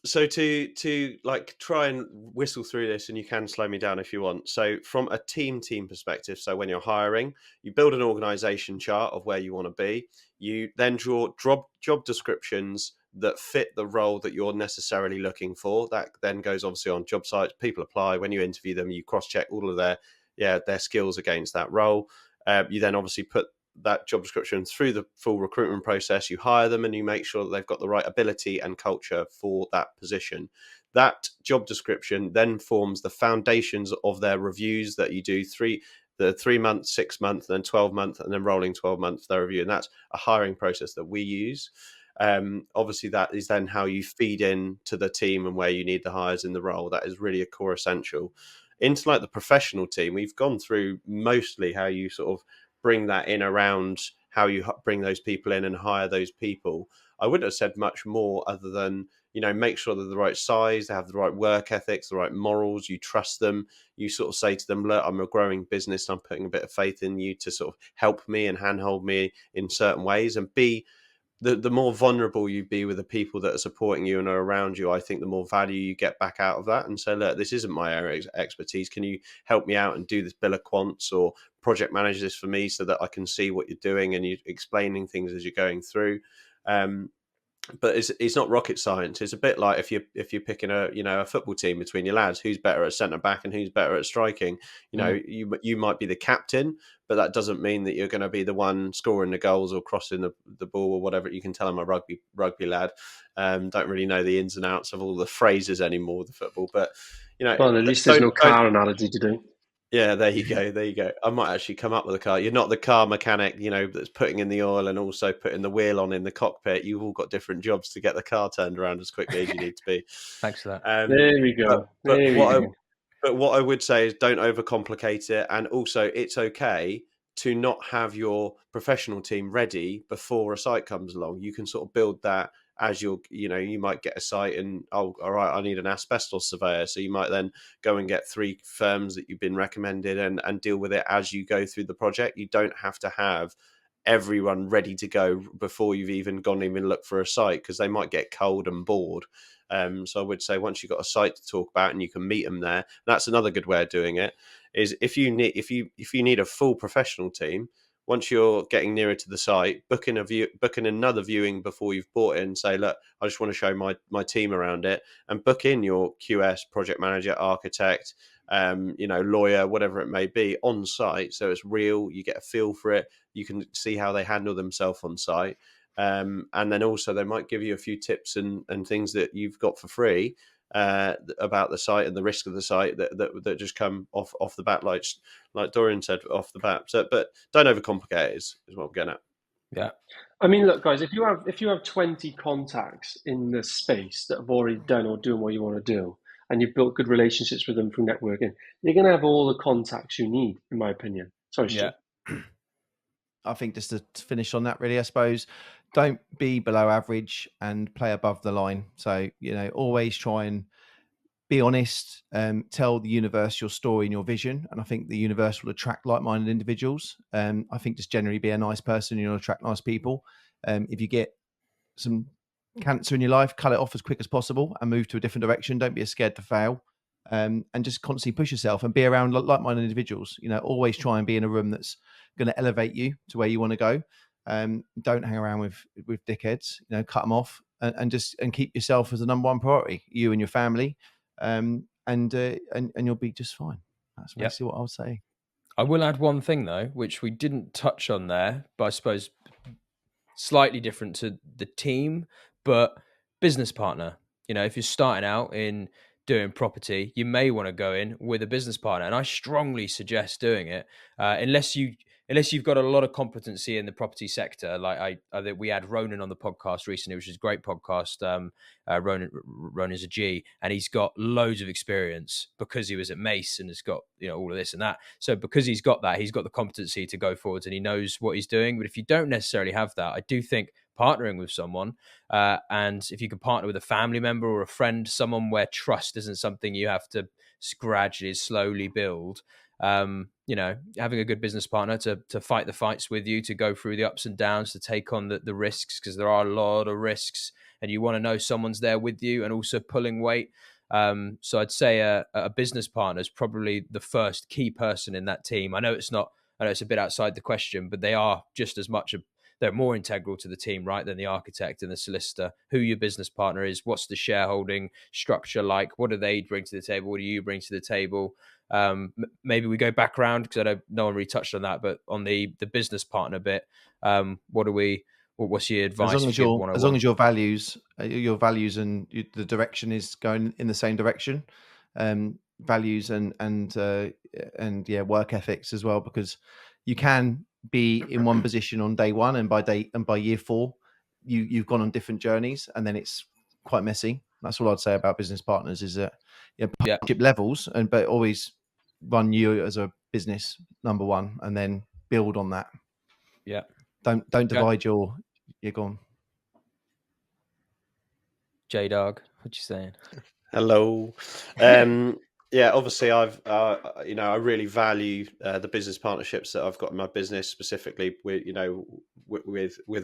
So to like try and whistle through this, and you can slow me down if you want. So from a team perspective, so when you're hiring, you build an organization chart of where you want to be. You then draw job descriptions that fit the role that you're necessarily looking for. That then goes obviously on job sites. People apply. When you interview them, you cross-check all of their skills against that role. You then obviously put that job description through the full recruitment process. You hire them and you make sure that they've got the right ability and culture for that position. That job description then forms the foundations of their reviews that you do the 3 month, 6 month, then 12 month, and then rolling 12 months their review. And that's a hiring process that we use. Obviously, that is then how you feed in to the team and where you need the hires in the role. That is really a core essential. Into like the professional team, we've gone through mostly how you sort of bring that in around how you bring those people in and hire those people. I wouldn't have said much more other than, make sure they're the right size, they have the right work ethics, the right morals, you trust them. You sort of say to them, look, I'm a growing business. I'm putting a bit of faith in you to sort of help me and handhold me in certain ways. And the more vulnerable you be with the people that are supporting you and are around you, I think the more value you get back out of that. And so, look, this isn't my area of expertise. Can you help me out and do this bill of quants or project manage this for me so that I can see what you're doing and you're explaining things as you're going through? But it's not rocket science. It's a bit like if you're picking a football team between your lads, who's better at centre back and who's better at striking. You might be the captain, but that doesn't mean that you're going to be the one scoring the goals or crossing the ball or whatever. You can tell I'm a rugby lad. Don't really know the ins and outs of all the phrases anymore with the football, but well, at least there's no car analogy to do. Yeah, there you go. I might actually come up with a car. You're not the car mechanic, that's putting in the oil and also putting the wheel on in the cockpit. You've all got different jobs to get the car turned around as quickly as you need to be. Thanks for that. There we go. But what I would say is don't overcomplicate it. And also, it's okay to not have your professional team ready before a site comes along. You can sort of build that as you might get a site and, all right, I need an asbestos surveyor. So you might then go and get 3 firms that you've been recommended and deal with it as you go through the project. You don't have to have everyone ready to go before you've even gone even look for a site, because they might get cold and bored. So I would say once you've got a site to talk about and you can meet them there, that's another good way of doing it. Is if you need a full professional team, once you're getting nearer to the site, booking another viewing before you've bought in. Say, look, I just want to show my team around it, and book in your QS, project manager, architect, lawyer, whatever it may be, on site. So it's real. You get a feel for it. You can see how they handle themselves on site. And then also they might give you a few tips and things that you've got for free about the site and the risk of the site that just come off the bat, like Dorian said, off the bat. So, but don't overcomplicate it is what I'm getting at. Yeah. I mean, look, guys, if you have 20 contacts in the space that have already done or doing what you want to do, and you've built good relationships with them through networking, you're going to have all the contacts you need, in my opinion. Sorry, Stu. Yeah. I think just to finish on that, really, I suppose, don't be below average and play above the line. So, always try and be honest, tell the universe your story and your vision. And I think the universe will attract like-minded individuals. I think just generally be a nice person, you'll attract nice people. If you get some cancer in your life, cut it off as quick as possible and move to a different direction. Don't be scared to fail. And just constantly push yourself and be around like-minded individuals. Always try and be in a room that's going to elevate you to where you want to go. Don't hang around with dickheads. Cut them off and keep yourself as the number one priority. You and your family, and you'll be just fine. That's basically what I'll say. I will add one thing though, which we didn't touch on there, but I suppose slightly different to the team, but business partner. If you're starting out in doing property, you may want to go in with a business partner, and I strongly suggest doing it unless you've got a lot of competency in the property sector. Like I think we had Ronan on the podcast recently, which is a great podcast. Ronan's a G, and he's got loads of experience because he was at Mace and has got all of this and that. So because he's got that, he's got the competency to go forwards and he knows what he's doing. But if you don't necessarily have that, I do think partnering with someone, and if you can partner with a family member or a friend, someone where trust isn't something you have to gradually, slowly build, Having a good business partner to fight the fights with you, to go through the ups and downs, to take on the risks, because there are a lot of risks, and you want to know someone's there with you and also pulling weight. So I'd say a business partner is probably the first key person in that team. I know it's a bit outside the question, but they are just as much they're more integral to the team, right, than the architect and the solicitor. Who your business partner is, what's the shareholding structure like, what do they bring to the table, what do you bring to the table? Maybe we go back around, because I know no one really touched on that, but on the business partner bit, what's your advice? As long as your values and the direction is going in the same direction, values and work ethics as well, because you can be in one position on day one, and by year 4 you've gone on different journeys, and then it's quite messy. That's all I'd say about business partners, is that partnership levels, but always run you as a business number one, and then build on that. Don't divide you're gone. J-Dog, what you saying? Hello. Obviously I really value the business partnerships that I've got in my business, specifically with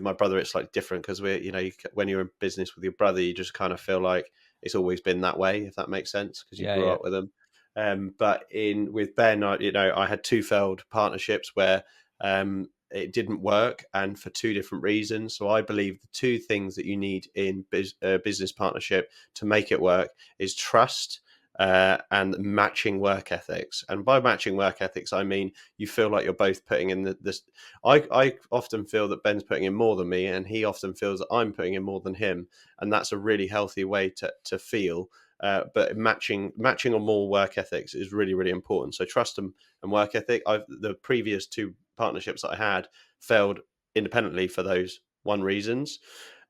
my brother. It's like different, because when you're in business with your brother, you just kind of feel like it's always been that way, if that makes sense, because you grew up with them. But with Ben, I had 2 failed partnerships where it didn't work, and for 2 different reasons. So I believe the 2 things that you need in business partnership to make it work is trust and matching work ethics. And by matching work ethics, I mean you feel like you're both putting in this. I often feel that Ben's putting in more than me, and he often feels that I'm putting in more than him, and that's a really healthy way to feel. But matching on more work ethics is really, really important. So trust and work ethic. The previous 2 partnerships that I had failed independently for those reasons.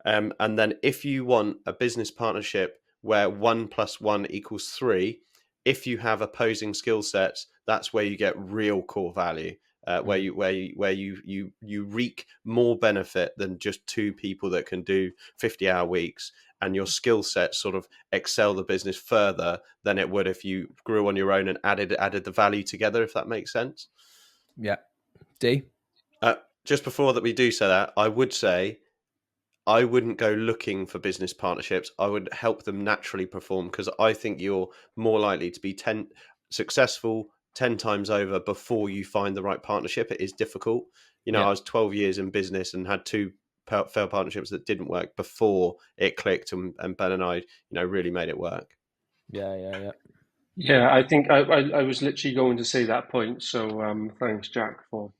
And then if you want a business partnership where 1 + 1 = 3, if you have opposing skill sets, that's where you get real core value. Where you wreak more benefit than just 2 people that can do 50-hour weeks, and your skill set sort of excel the business further than it would if you grew on your own and added the value together, if that makes sense. Yeah. D? Just before that we do say that, I would say I wouldn't go looking for business partnerships. I would help them naturally perform, because I think you're more likely to be successful 10 times over before you find the right partnership. It is difficult. I was 12 years in business and had 2 failed partnerships that didn't work before it clicked, and Ben and I, really made it work. Yeah, I think I was literally going to say that point. So thanks, Jack, for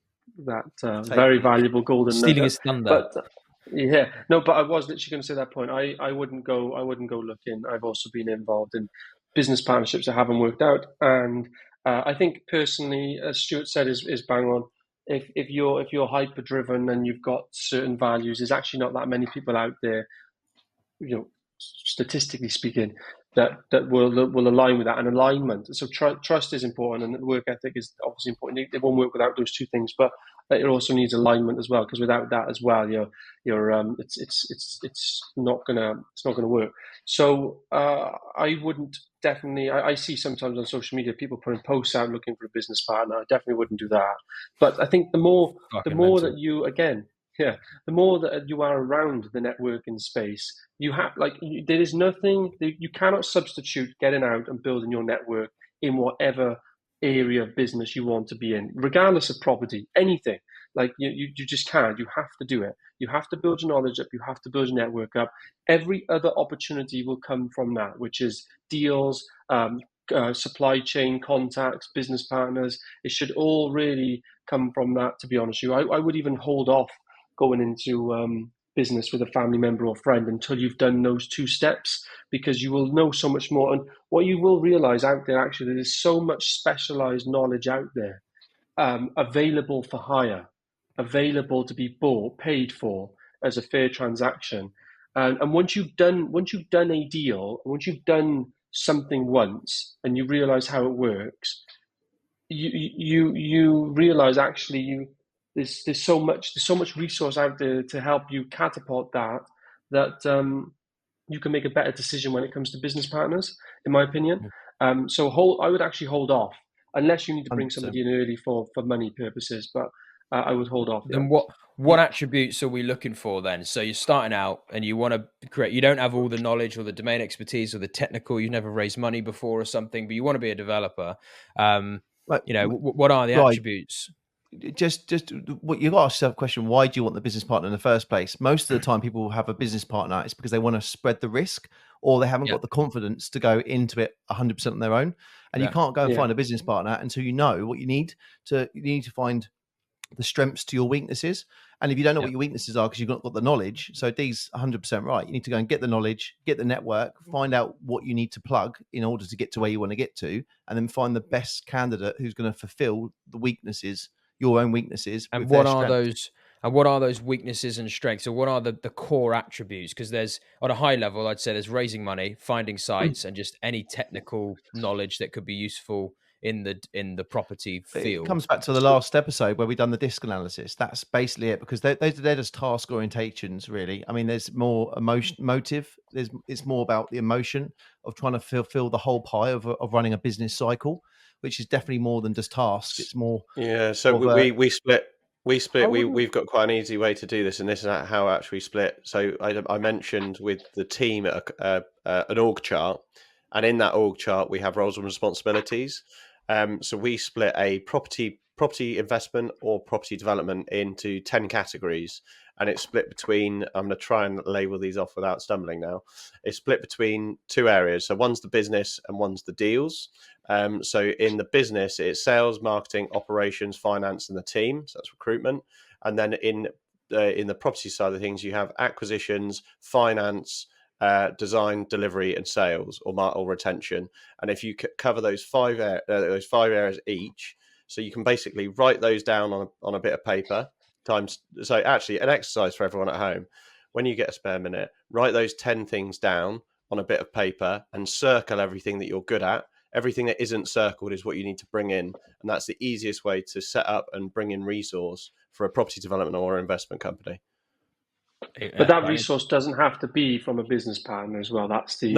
that very valuable golden stealing nugget. his thunder. But but I was literally going to say that point. I wouldn't go looking. I've also been involved in business partnerships that haven't worked out, and I think personally, as Stuart said, is bang on. If you're hyper driven and you've got certain values, there's actually not that many people out there, statistically speaking, that will align with that, and alignment. So trust is important, and work ethic is obviously important. It won't work without those 2 things, but it also needs alignment as well, because without that as well, it's not gonna work. So I wouldn't definitely. I see sometimes on social media people putting posts out looking for a business partner. I definitely wouldn't do that. But I think the more that you the more that you are around the networking space, you have there is nothing you cannot substitute getting out and building your network in whatever area of business you want to be in, regardless of property, anything. You just can't. You have to do it. You have to build your knowledge up. You have to build your network up. Every other opportunity will come from that, which is deals, supply chain contacts, business partners. It should all really come from that, to be honest with you. I would even hold off going into business with a family member or friend until you've done those 2 steps, because you will know so much more. And what you will realize out there, actually, there's so much specialized knowledge out there, available for hire, available to be bought, paid for as a fair transaction. And once you've done a deal, once you've done something once and you realize how it works, you realize actually there's so much resource out there to help you catapult that you can make a better decision when it comes to business partners, in my opinion. So I would actually hold off. unless you need to bring 100%. somebody in early for money purposes. But I would hold off. Then what attributes are we looking for then? So you're starting out and you want to create, you don't have all the knowledge or the domain expertise or the technical, you've never raised money before or something, but you want to be a developer. What are the attributes? Just what you got to ask yourself a question: why do you want the business partner in the first place? Most of the time, people have a business partner. It's because they want to spread the risk, or they haven't got the confidence to go into it 100% on their own. And you can't go and find a business partner until you know what you need to. You need to find the strengths to your weaknesses. And if you don't know what your weaknesses are because you've not got the knowledge, so Dee's 100% right. You need to go and get the knowledge, get the network, find out what you need to plug in order to get to where you want to get to, and then find the best candidate who's going to fulfill the weaknesses, your own weaknesses. And what are those? And what are those weaknesses and strengths? So what are the core attributes? Because there's, on a high level, I'd say there's raising money, finding sites, and just any technical knowledge that could be useful in the property field. It comes back to the last episode where we done the disc analysis. That's basically it, because they're just task orientations, really. I mean, there's more motive. It's more about the emotion of trying to fulfill the whole pie of running a business cycle, which is definitely more than just tasks. It's more. Yeah. So we split. We've got quite an easy way to do this, and this is how actually we split. So I mentioned with the team an org chart, and in that org chart we have roles and responsibilities. So we split a property investment or property development into 10 categories, and it's split between, I'm going to try and label these off without stumbling now. It's split between two areas. So one's the business and one's the deals. So in the business, it's sales, marketing, operations, finance, and the team. So that's recruitment. And then in the property side of things, you have acquisitions, finance, design, delivery, and sales, or retention. And if you cover those five areas each, so you can basically write those down on a bit of paper. So actually, an exercise for everyone at home: when you get a spare minute, write those 10 things down on a bit of paper and circle everything that you're good at. Everything that isn't circled is what you need to bring in, and that's the easiest way to set up and bring in resource for a property development or investment company. But that resource doesn't have to be from a business partner as well. That's the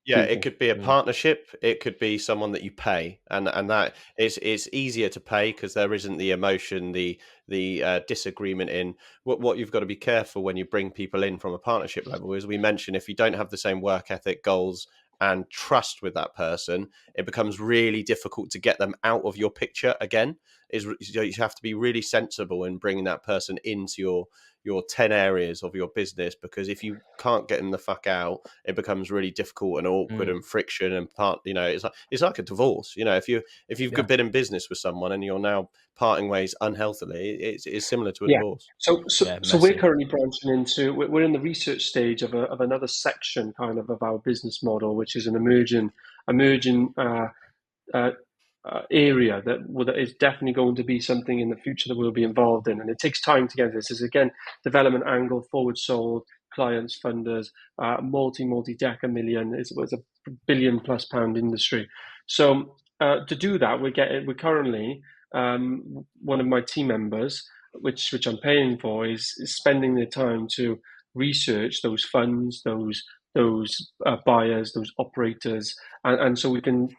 it could be a partnership. It could be someone that you pay, and that it's easier to pay because there isn't the emotion, the disagreement in what you've got to be careful when you bring people in from a partnership level. As we mentioned, if you don't have the same work ethic, goals, and trust with that person, it becomes really difficult to get them out of your picture again. You have to be really sensible in bringing that person into your 10 areas of your business, because if you can't get them the fuck out, it becomes really difficult and awkward and friction and it's like a divorce. If you've been in business with someone and you're now parting ways unhealthily, it's similar to a divorce. So we're currently branching into, we're in the research stage of another section kind of our business model, which is an emerging area that is definitely going to be something in the future that we'll be involved in. And it takes time to get this. This is, again, development angle, forward sold, clients, funders, multi-decker million. It's a £1 billion+ industry. So to do that, we're currently, one of my team members, which I'm paying for, is spending their time to research those funds, those buyers, those operators, and so we can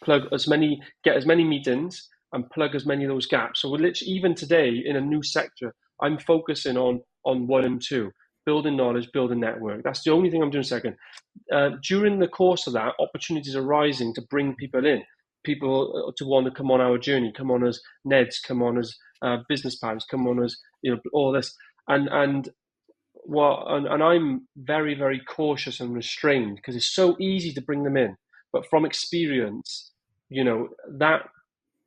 get as many meetings and plug as many of those gaps. So we're literally, even today in a new sector, I'm focusing on 1 and 2, building knowledge, building network. That's the only thing I'm doing second. During the course of that, opportunities are rising to bring people in, people to want to come on our journey, come on as Neds, come on as business partners, come on as all this, and I'm very, very cautious and restrained because it's so easy to bring them in. But from experience, that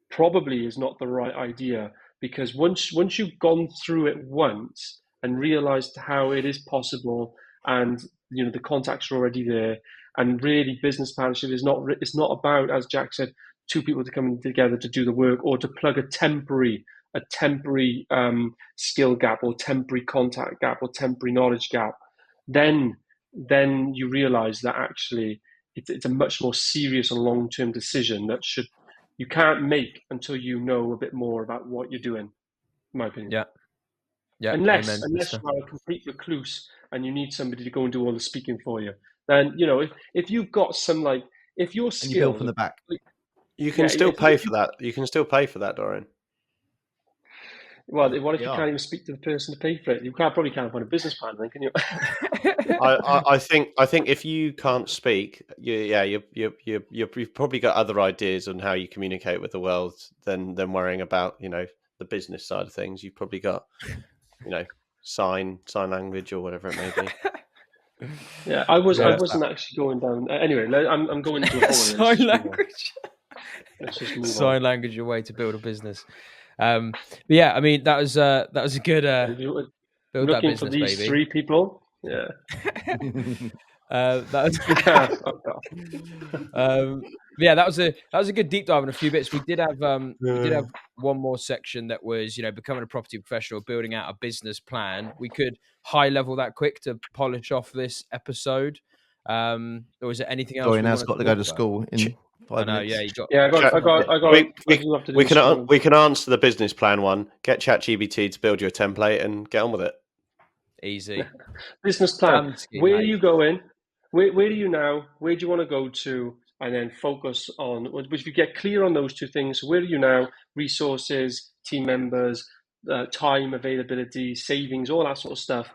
probably is not the right idea, because once you've gone through it once and realized how it is possible, and the contacts are already there, and really business partnership is not about, as Jack said, 2 people to come together to do the work or to plug a temporary skill gap or temporary contact gap or temporary knowledge gap, then you realize that actually it's a much more serious and long-term decision that you can't make until you know a bit more about what you're doing, in my opinion. Yeah. Unless you are a complete recluse and you need somebody to go and do all the speaking for you, then if you've got some, if your skills, and you build from the back. You can still pay for that. You can still pay for that, Dorian. Well, what if you can't even speak to the person to pay for it? You probably can't find a business plan, then, can you? I think if you can't speak, you've probably got other ideas on how you communicate with the world than worrying about the business side of things. You've probably got sign language or whatever it may be. Yeah, I wasn't actually going down. Anyway, I'm going into a hole. Sign language. Let's just move Sign on. language, your way to build a business. But yeah, I mean that was a good build looking that business, for these baby. 3 people. Yeah. That was a good deep dive on a few bits. We did have one more section that was becoming a property professional, building out a business plan. We could high level that quick to polish off this episode. Or is there anything else? Dorian has got to go to school in 5 minutes. Yeah, you got. Yeah, We can answer the business plan one. Get ChatGPT to build you a template and get on with it. Easy. Business plan. Where are you going? Where do you now? Where do you want to go to? And then focus on, if you get clear on those 2 things, where are you now? Resources, team members, time, availability, savings, all that sort of stuff.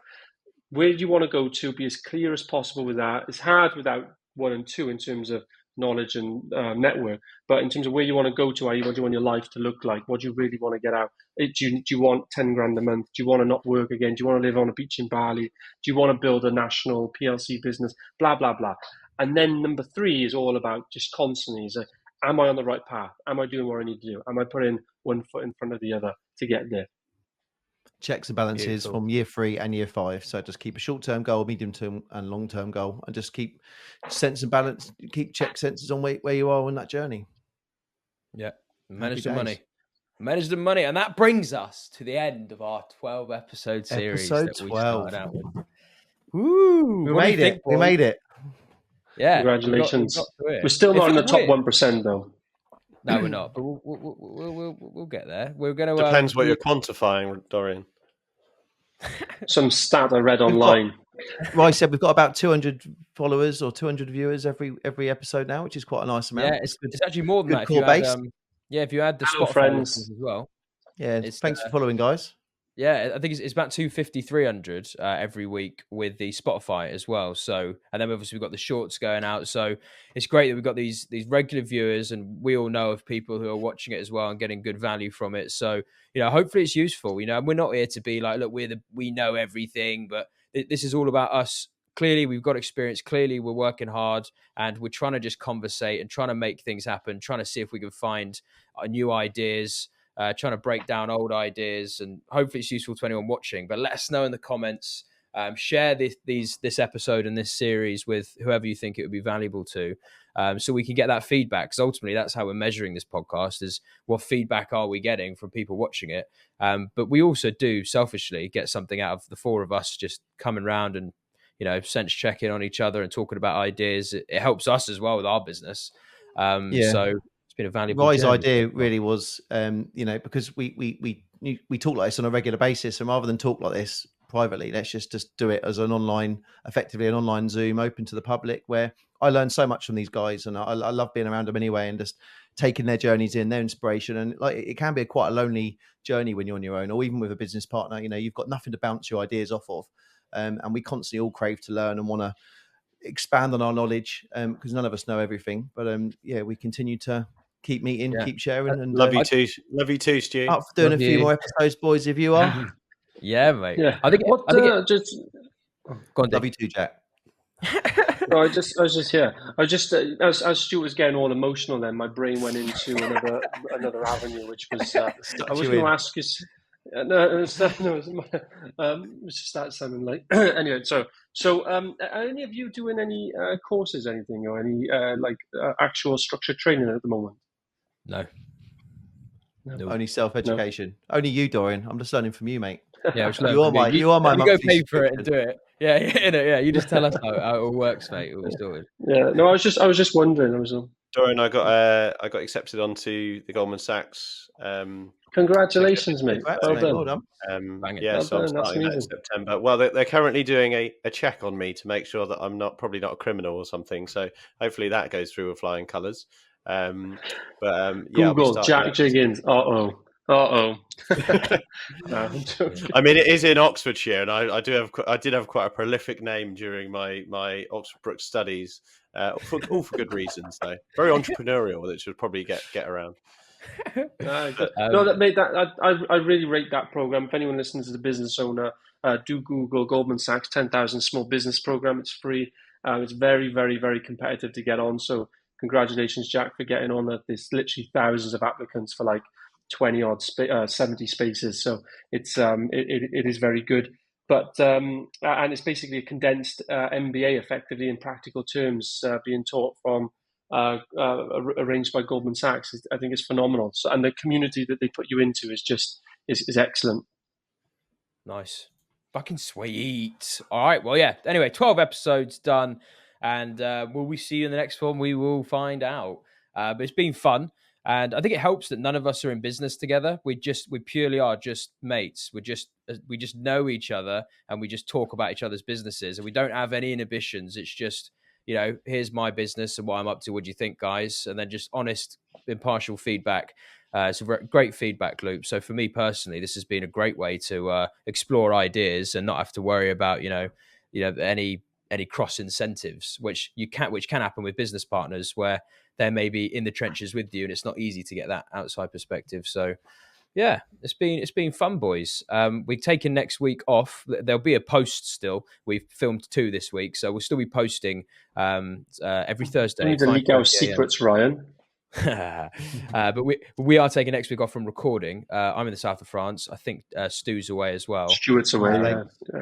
Where do you want to go to? Be as clear as possible with that. It's hard without 1 and 2 in terms of knowledge and network, but in terms of where you want to go to, what do you want your life to look like? What do you really want to get out? Do you want 10 grand a month? Do you want to not work again? Do you want to live on a beach in Bali? Do you want to build a national PLC business? Blah, blah, blah. And then number 3 is all about just constantly, is like, am I on the right path? Am I doing what I need to do? Am I putting 1 foot in front of the other to get there? Checks and balances from year 3 and year 5. So just keep a short-term goal, medium-term and long-term goal, and just keep sense and balance, keep check senses on where you are on that journey. Yeah. Manage the money. And that brings us to the end of our 12 episode series. Episode 12. We started out with. Woo! We made it. Yeah. Congratulations. We're still not in the top 1%, though. No, we're not, but we'll get there. We're going to depends what you're quantifying, Dorian. Some stat I read online. Rye said we've got about 200 followers or 200 viewers every episode now, which is quite a nice amount. Yeah, it's actually more than that. Core base. If you add the Hello, Spotify friends as well. Yeah, thanks for following, guys. Yeah, I think it's about 300 every week with the Spotify as well. So, and then obviously we've got the shorts going out. So it's great that we've got these regular viewers, and we all know of people who are watching it as well and getting good value from it. So, hopefully it's useful. And we're not here to be like, look, we know everything, but this is all about us. Clearly, we've got experience. Clearly, we're working hard, and we're trying to just conversate and trying to make things happen, trying to see if we can find new ideas. Trying to break down old ideas, and hopefully it's useful to anyone watching. But let us know in the comments. Share this episode and this series with whoever you think it would be valuable to, so we can get that feedback. Because ultimately, that's how we're measuring this podcast: is what feedback are we getting from people watching it. But we also do selfishly get something out of the 4 of us just coming around and sense checking on each other and talking about idees. It helps us as well with our business. So. Been a valuable Rye's idea really was, because we talk like this on a regular basis, and rather than talk like this privately, let's just do it as effectively an online Zoom open to the public, where I learned so much from these guys, and I love being around them anyway, and just taking their journeys in, their inspiration. And like, it can be quite a lonely journey when you're on your own, or even with a business partner. You've got nothing to bounce your ideas off of, and we constantly all crave to learn and want to expand on our knowledge, because none of us know everything. But we continue to keep meeting, keep sharing, and love you too, Stu. Up for doing a few more episodes, boys, if you are. Yeah, mate. Yeah. I think just go on, love you too, Jack. No, I was just here. As Stuart was getting all emotional, then my brain went into another avenue, which was I was going to ask is. No, it just started sounding like anyway. So, are any of you doing any courses, anything, or any actual structured training at the moment? No. Only self-education. No. Only you, Dorian. I'm just learning from you, mate. Yeah, you are my. You go pay for it and do it. Yeah. You just tell us how it all works, mate. All sorted. Yeah. No, I was just wondering. Dorian, I got accepted onto the Goldman Sachs. Congratulations, mate. Well done. So I'm starting that in September. Well, they're currently doing a check on me to make sure that I'm probably not a criminal or something. So hopefully that goes through with flying colours. Google Jack Jiggens. No, I'm joking. I mean, it is in Oxfordshire, and I did have quite a prolific name during my Oxford Brook studies, for good reasons though. Very entrepreneurial, which would probably get around. I really rate that program. If anyone listens as a business owner, do Google Goldman Sachs 10,000 Small Business Program. It's free. It's very, very, very competitive to get on. So congratulations, Jack, for getting on that. There's literally thousands of applicants for like 20 odd 70 spaces. So it is very good. But and it's basically a condensed MBA, effectively in practical terms, being taught from. Arranged by Goldman Sachs. I think it's phenomenal. So, and the community that they put you into is excellent. Nice. Fucking sweet. All right. Well, yeah. Anyway, 12 episodes done. And will we see you in the next one? We will find out. But it's been fun. And I think it helps that none of us are in business together. We purely are just mates. We just know each other and we just talk about each other's businesses. And we don't have any inhibitions. It's just, here's my business and what I'm up to. What do you think, guys? And then just honest, impartial feedback. It's a great feedback loop. So for me personally, this has been a great way to explore ideas and not have to worry about, any cross incentives, which can happen with business partners where they're maybe in the trenches with you and it's not easy to get that outside perspective. So yeah, it's been fun, boys. We've taken next week off. There'll be a post still. We've filmed 2 this week, so we'll still be posting every Thursday. You need to leak our secrets, Ryan. But we are taking next week off from recording. I'm in the south of France. I think Stu's away as well. Stuart's away.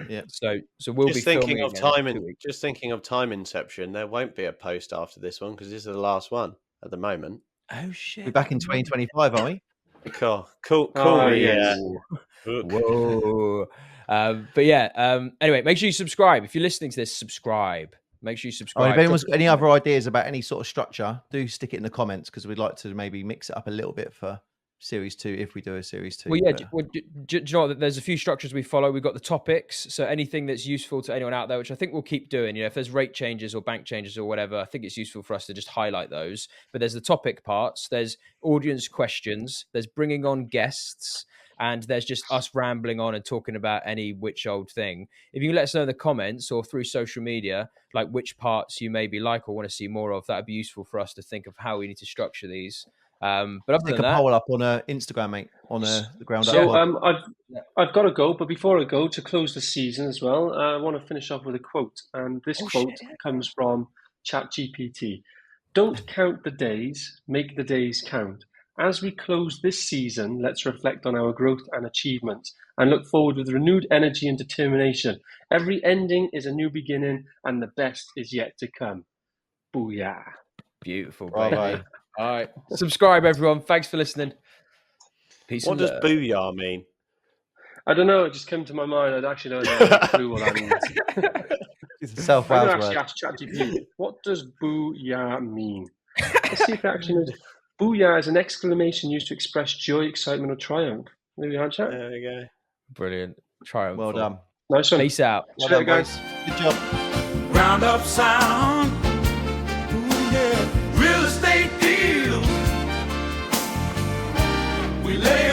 Yeah. So we'll be thinking of time just thinking of time inception. There won't be a post after this one because this is the last one at the moment. Oh shit! We're back in 2025, are we? Cool. Oh, yeah. Whoa. But yeah. Anyway, make sure you subscribe. If you're listening to this, subscribe. Make sure you subscribe. If anyone's got any other ideas about any sort of structure, do stick it in the comments because we'd like to maybe mix it up a little bit for series 2 if we do a series 2. Well, yeah. Do you know what? There's a few structures we follow. We've got the topics. So anything that's useful to anyone out there, which I think we'll keep doing. If there's rate changes or bank changes or whatever, I think it's useful for us to just highlight those. But there's the topic parts. There's audience questions. There's bringing on guests. And there's just us rambling on and talking about any which old thing. If you can let us know in the comments or through social media, like which parts you maybe like or want to see more of, that'd be useful for us to think of how we need to structure these. But other than that, poll up on Instagram, mate, on the ground. So I've got to go, but before I go, to close the season as well, I want to finish off with a quote, and this quote comes from ChatGPT. Don't count the days, make the days count. As we close this season, let's reflect on our growth and achievements and look forward with renewed energy and determination. Every ending is a new beginning, and the best is yet to come. Booyah. Beautiful, baby. All right. Subscribe, everyone. Thanks for listening. Peace. What does booyah mean? I don't know. It just came to my mind. I actually don't have a clue what that means. It's a self-wow word. Actually ask ChatGPT, what does booyah mean? Let's see if it actually knows. Booyah is an exclamation used to express joy, excitement, or triumph. There we are, chat. There we go. Brilliant. Triumph. Well done. Nice one. Peace out. Well done, guys. Good job. Roundup sound. Ooh, yeah. Real estate deals. We lay